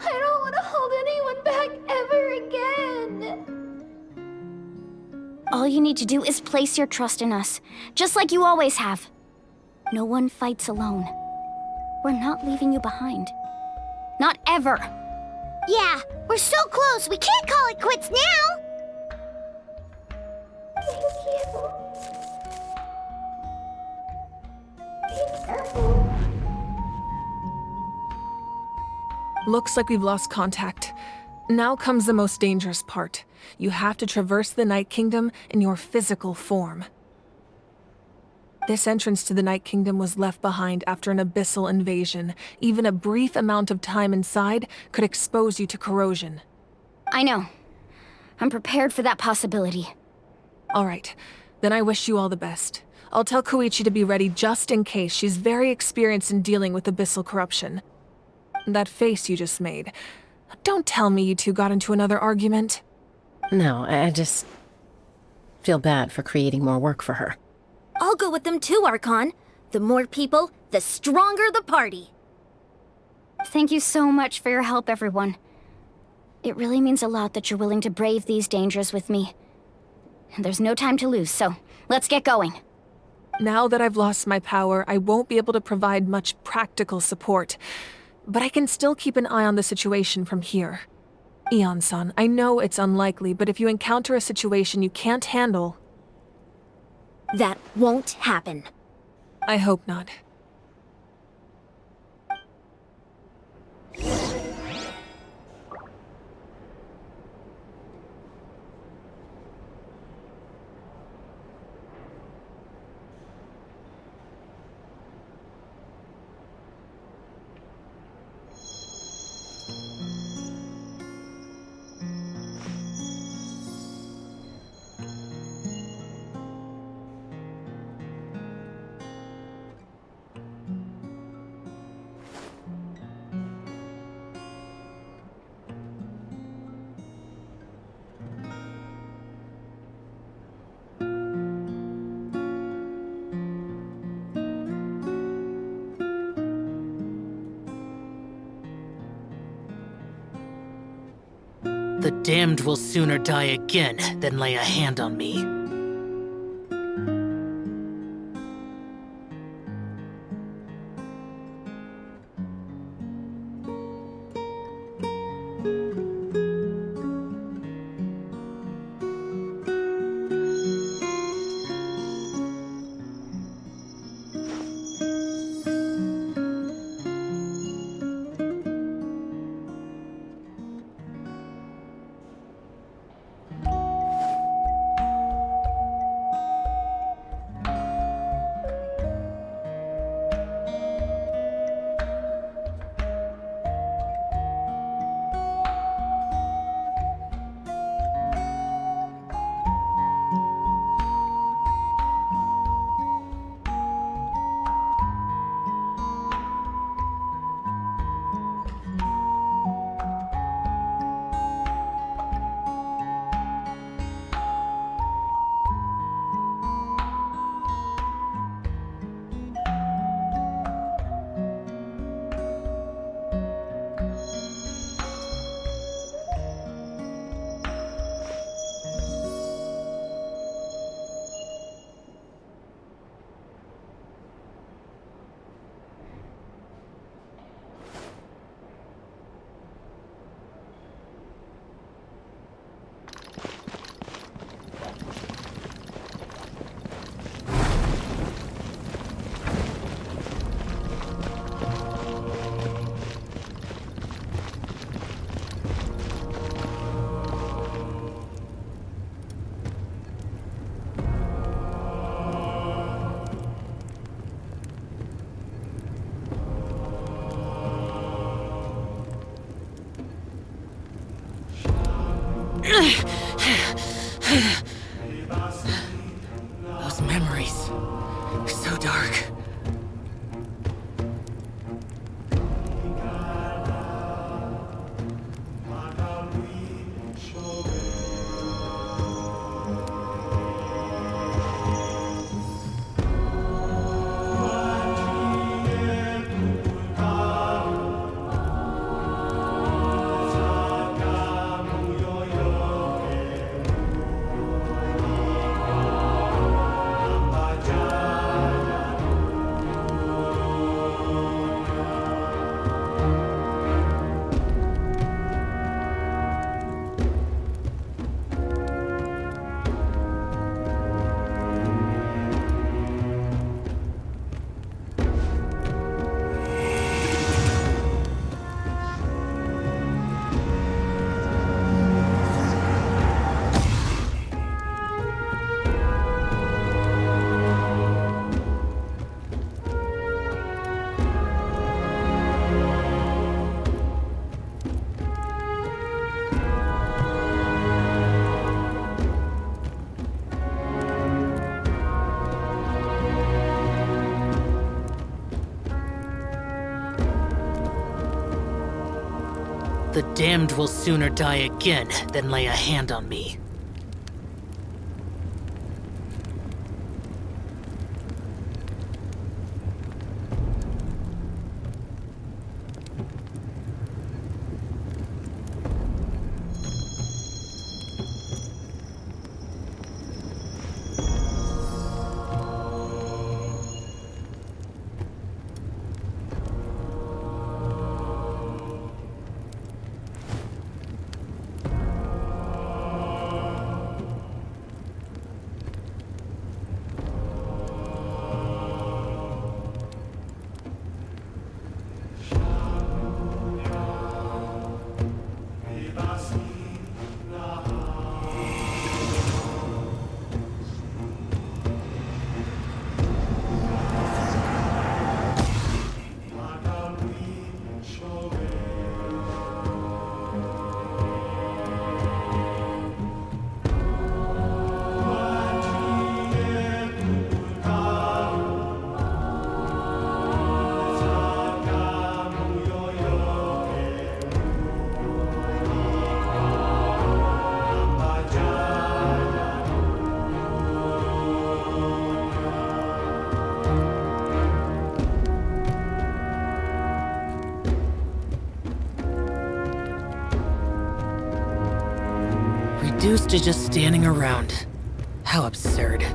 I don't want to hold anyone back ever again. All you need to do is place your trust in us, just like you always have. No one fights alone. We're not leaving you behind. Not ever. Yeah, we're so close, we can't call it quits now! Thank you. Be careful. Looks like we've lost contact. Now comes the most dangerous part. You have to traverse the Night Kingdom in your physical form. This entrance to the Night Kingdom was left behind after an abyssal invasion. Even a brief amount of time inside could expose you to corrosion. I know. I'm prepared for that possibility. All right, then I wish you all the best. I'll tell Koichi to be ready just in case. She's very experienced in dealing with abyssal corruption. That face you just made. Don't tell me you two got into another argument. No, I just feel bad for creating more work for her. I'll go with them too, Archon. The more people, the stronger the party. Thank you so much for your help, everyone. It really means a lot that you're willing to brave these dangers with me. And there's no time to lose, so let's get going. Now that I've lost my power, I won't be able to provide much practical support. But I can still keep an eye on the situation from here. Eon-san, I know it's unlikely, but if you encounter a situation you can't handle... That won't happen. I hope not. The damned will sooner die again than lay a hand on me. Those memories. So dark. The damned will sooner die again than lay a hand on me. Reduced to just standing around. How absurd.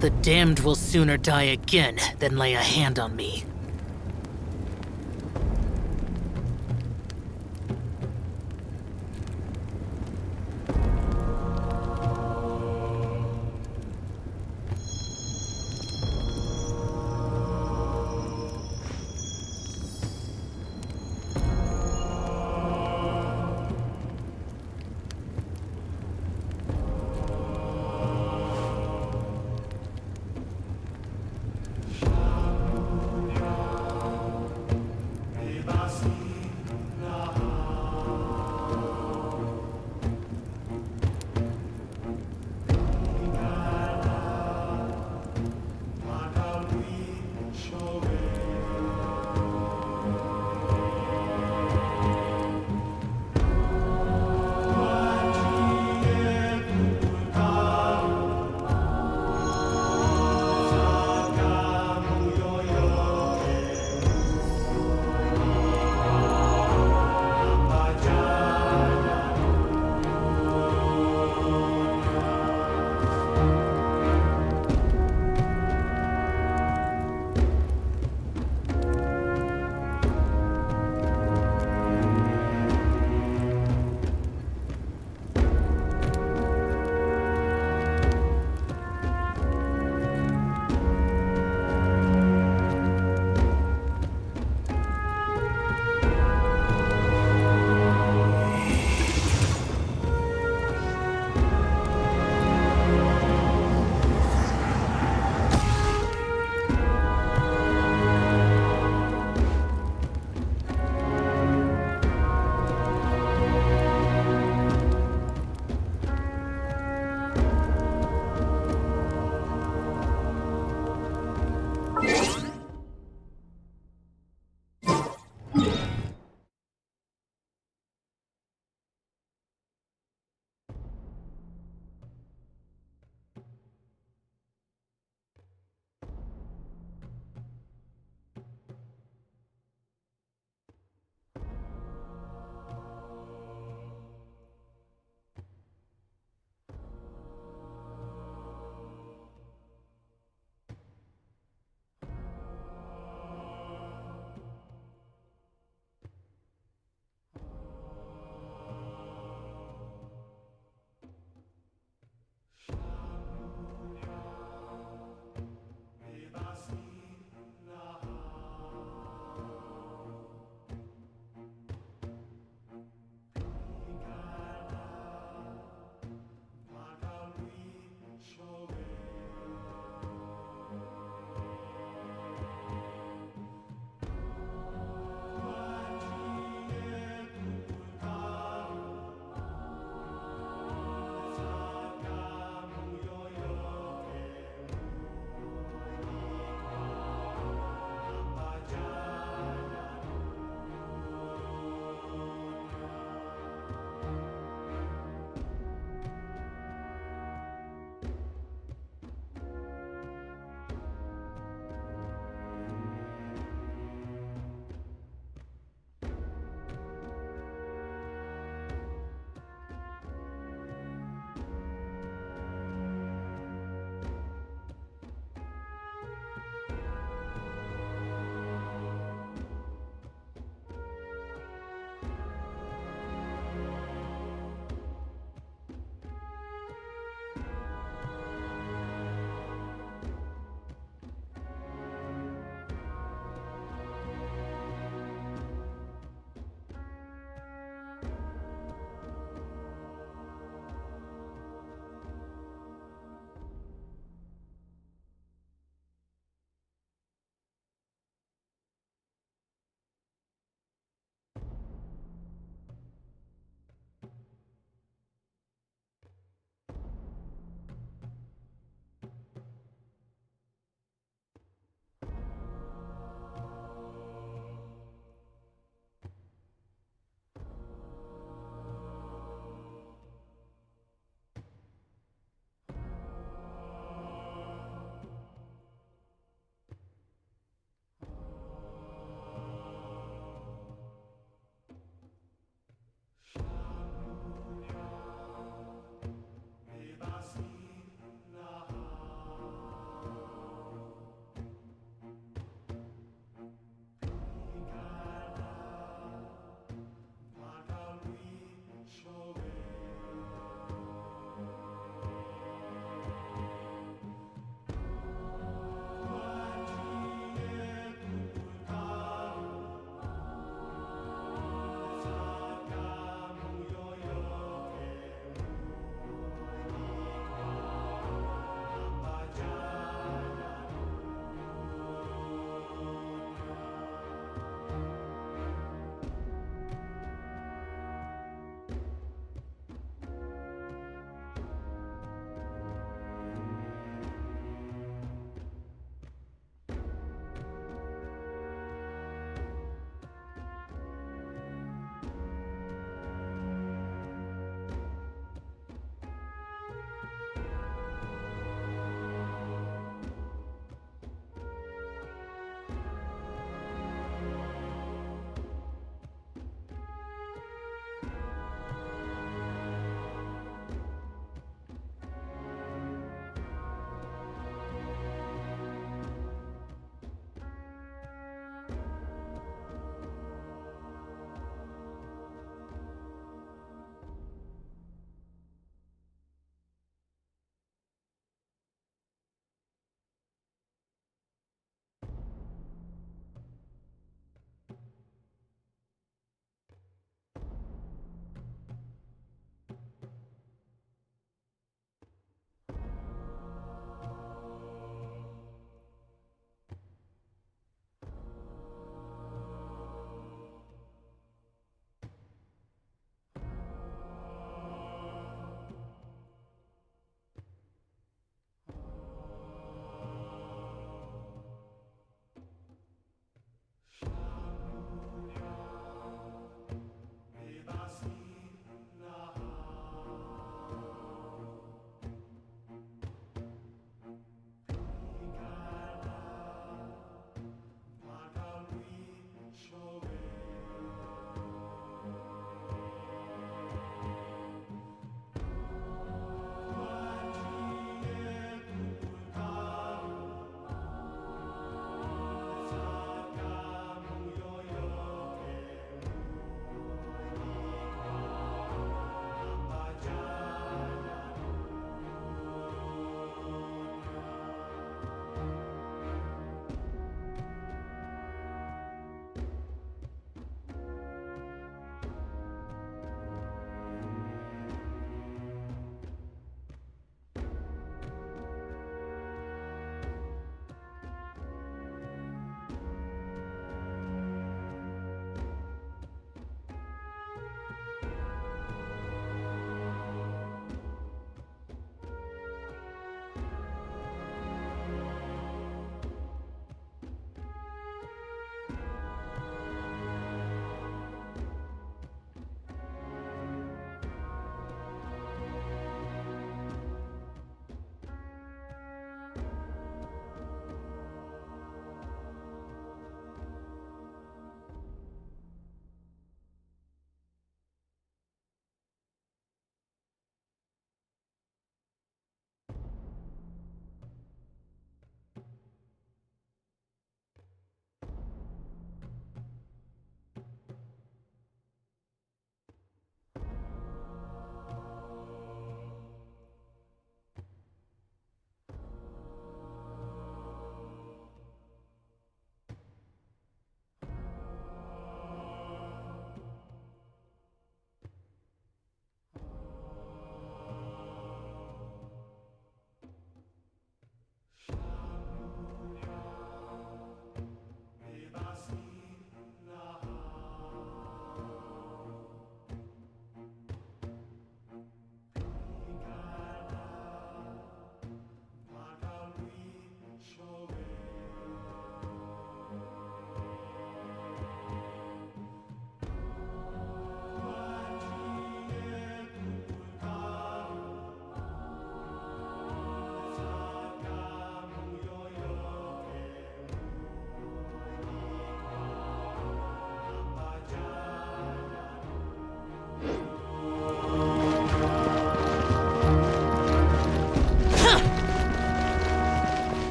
The damned will sooner die again than lay a hand on me.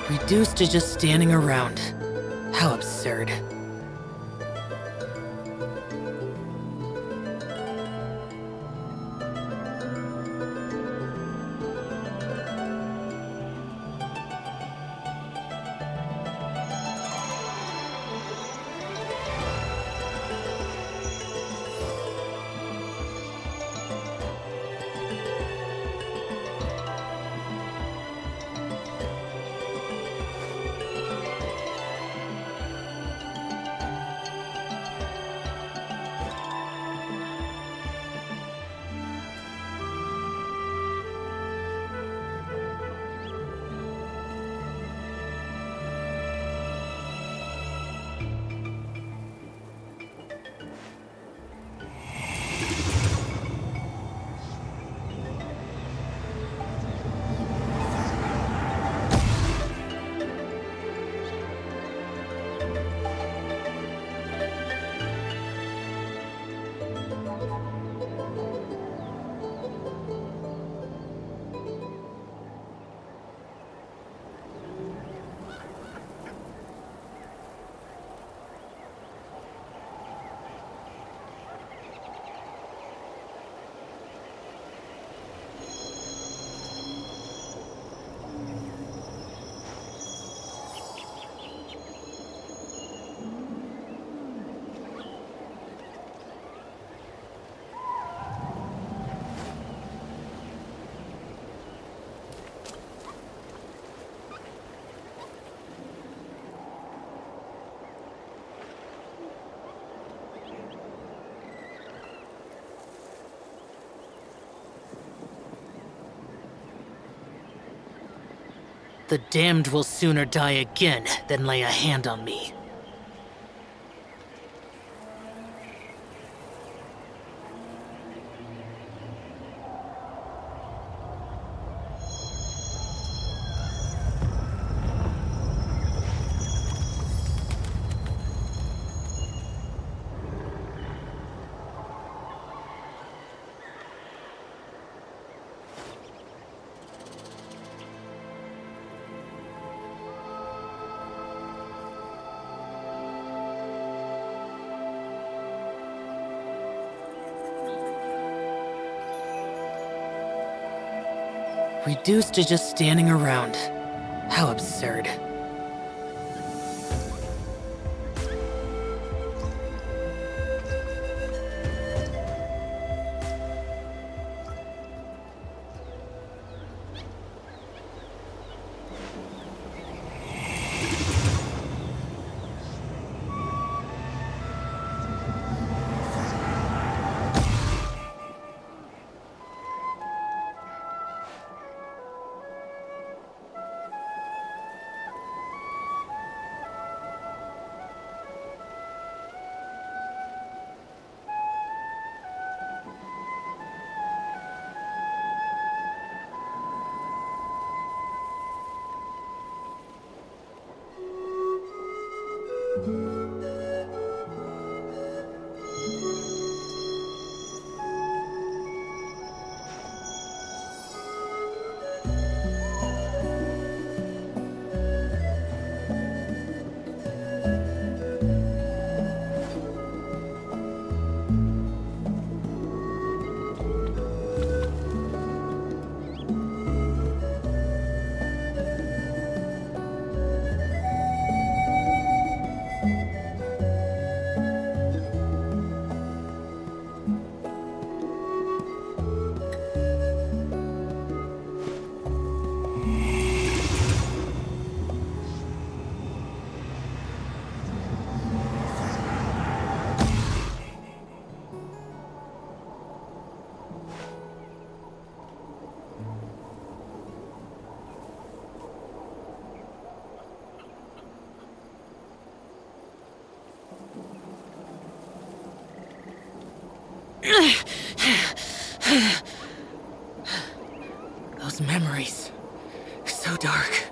Reduced to just standing around. How absurd. The damned will sooner die again than lay a hand on me. Reduced to just standing around. How absurd. Those memories. So dark.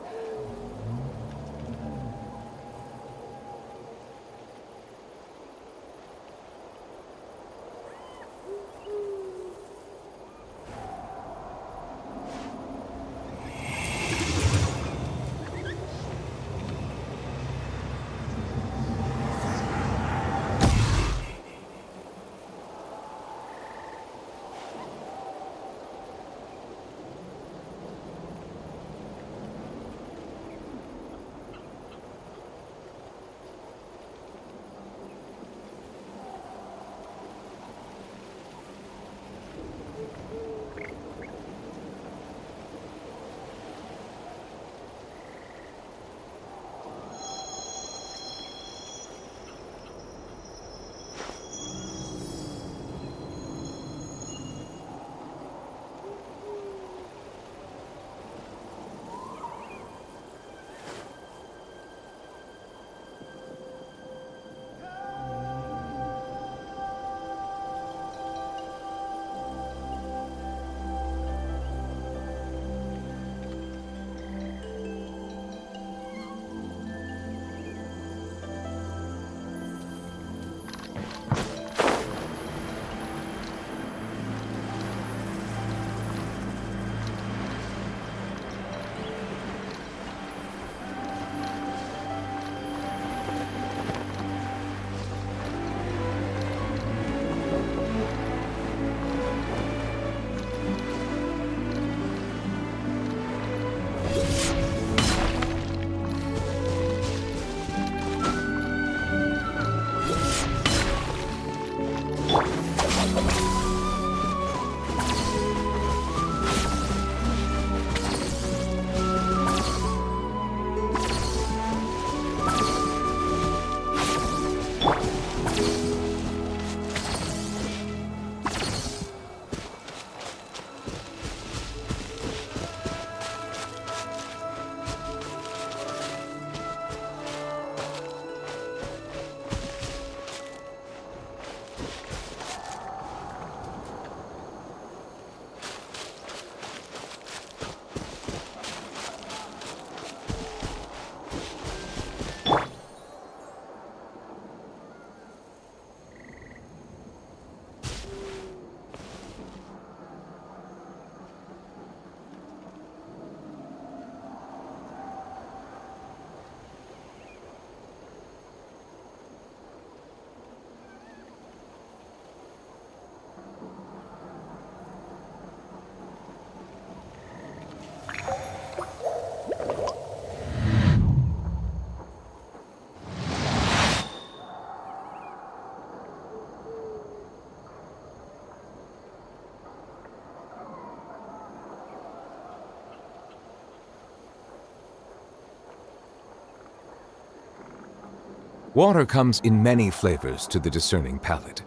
Water comes in many flavors to the discerning palate.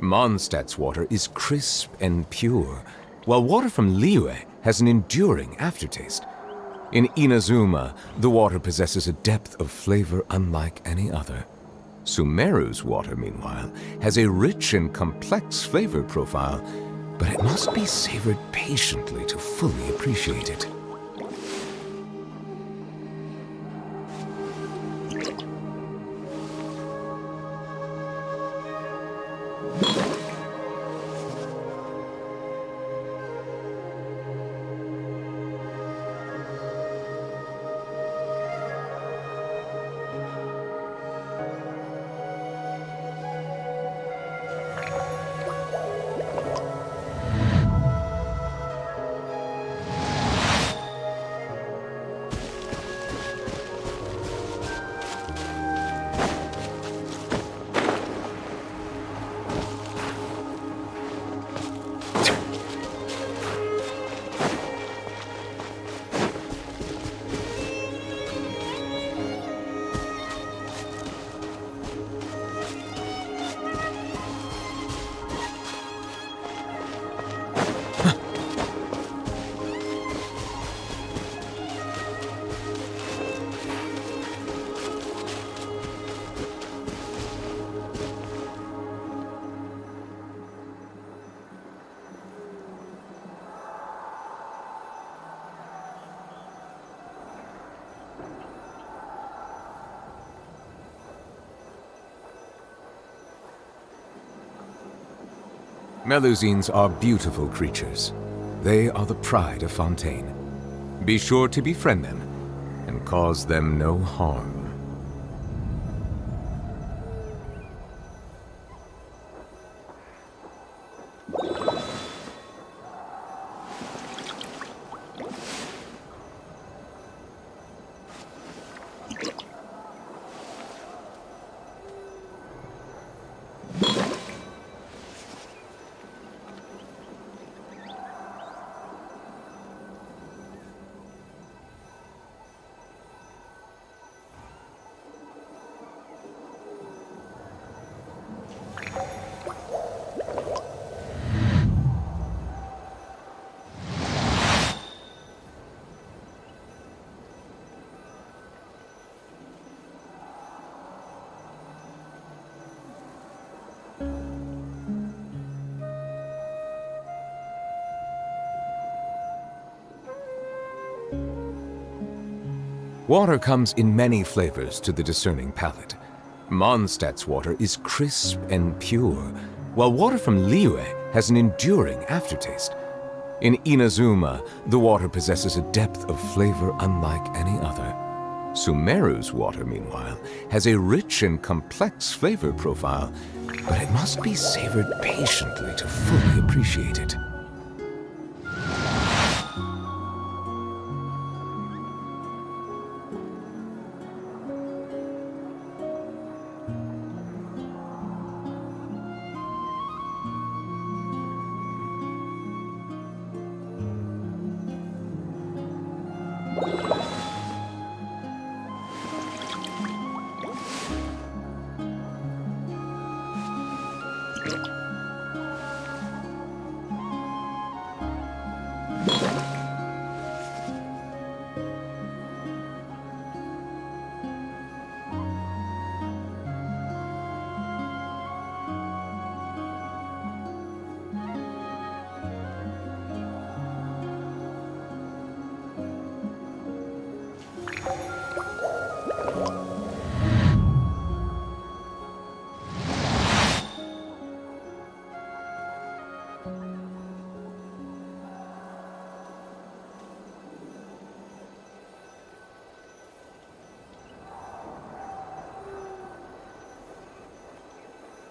Mondstadt's water is crisp and pure, while water from Liyue has an enduring aftertaste. In Inazuma, the water possesses a depth of flavor unlike any other. Sumeru's water, meanwhile, has a rich and complex flavor profile, but it must be savored patiently to fully appreciate it. Melusines are beautiful creatures. They are the pride of Fontaine. Be sure to befriend them and cause them no harm. Water comes in many flavors to the discerning palate. Mondstadt's water is crisp and pure, while water from Liyue has an enduring aftertaste. In Inazuma, the water possesses a depth of flavor unlike any other. Sumeru's water, meanwhile, has a rich and complex flavor profile, but it must be savored patiently to fully appreciate it.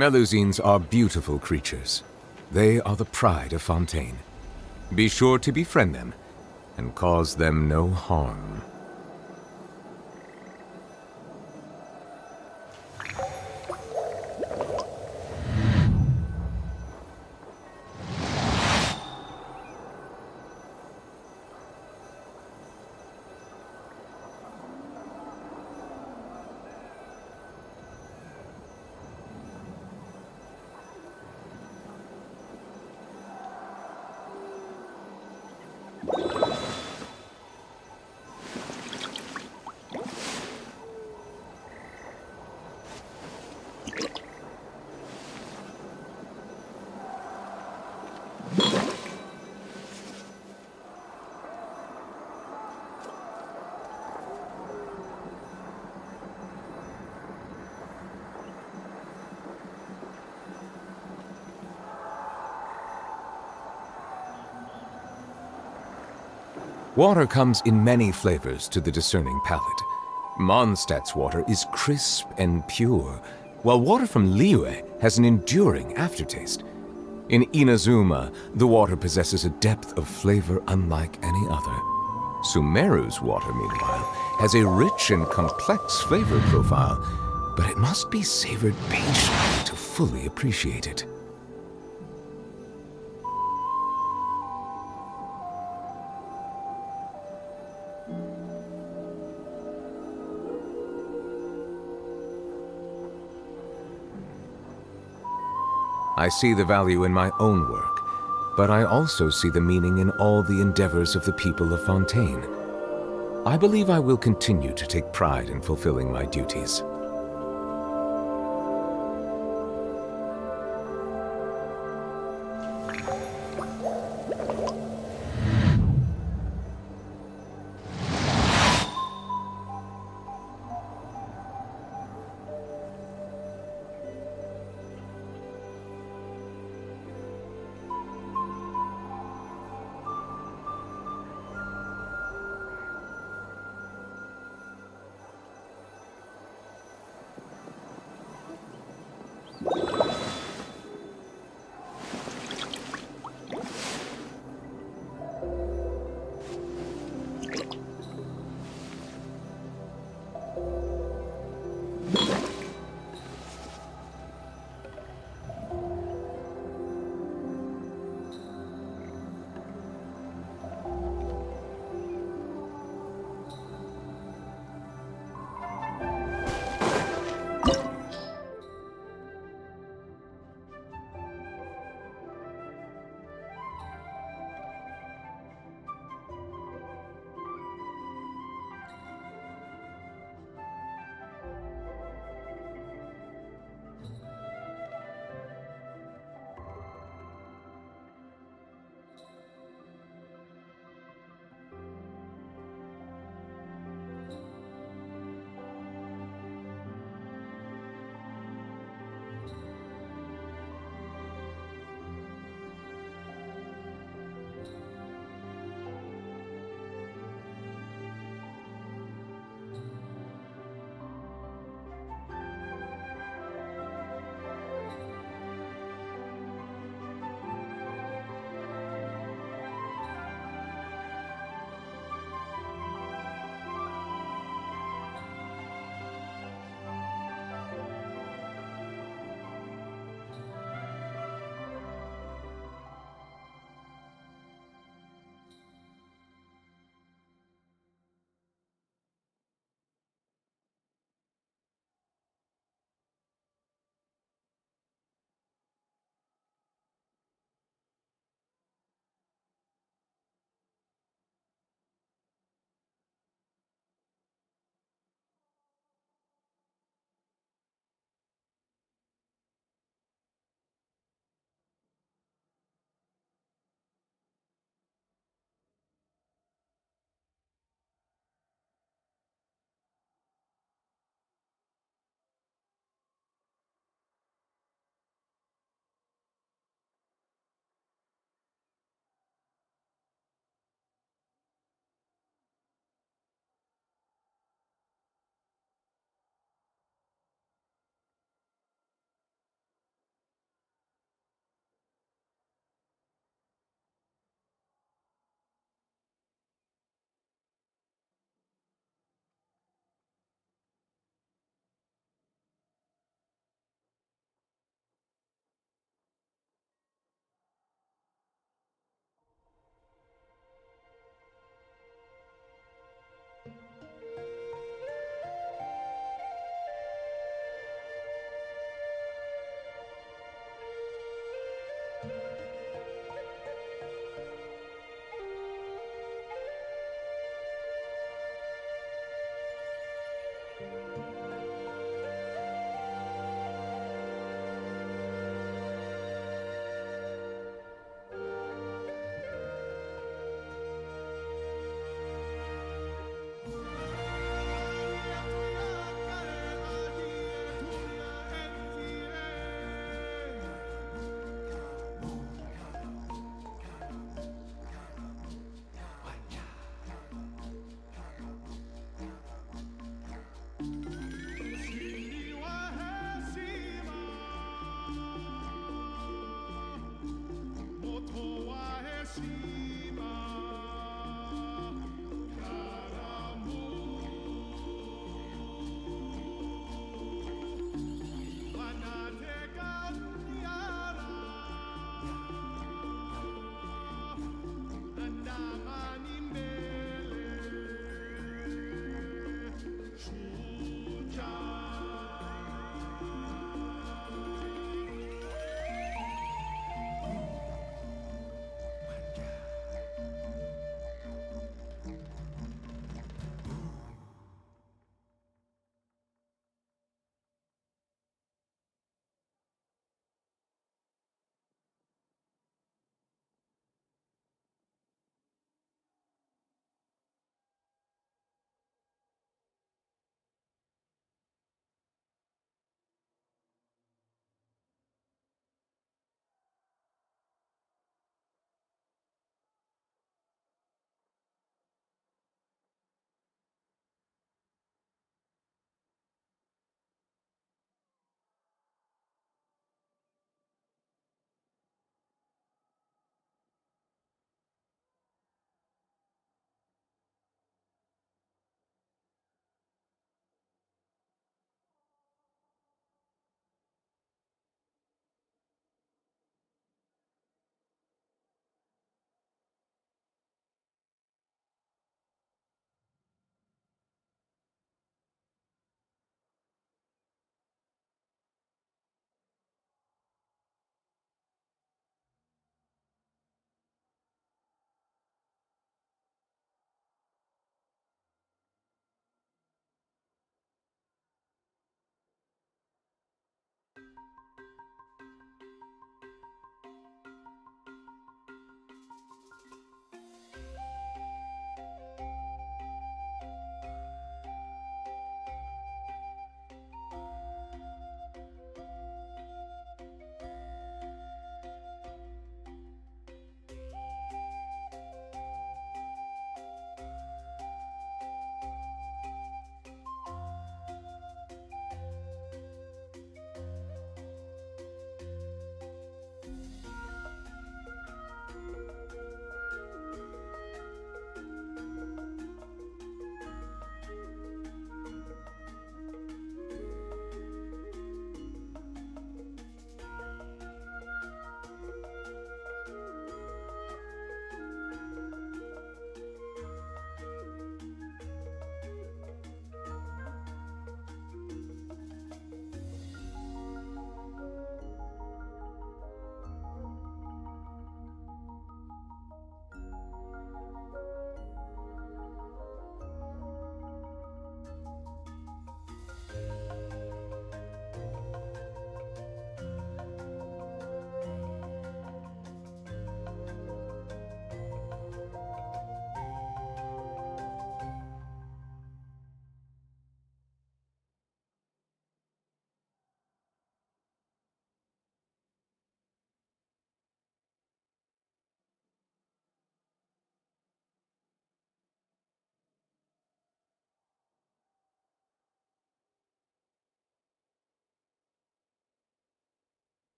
Melusines are beautiful creatures. They are the pride of Fontaine. Be sure to befriend them and cause them no harm. Water comes in many flavors to the discerning palate. Mondstadt's water is crisp and pure, while water from Liyue has an enduring aftertaste. In Inazuma, the water possesses a depth of flavor unlike any other. Sumeru's water, meanwhile, has a rich and complex flavor profile, but it must be savored patiently to fully appreciate it. I see the value in my own work, but I also see the meaning in all the endeavors of the people of Fontaine. I believe I will continue to take pride in fulfilling my duties.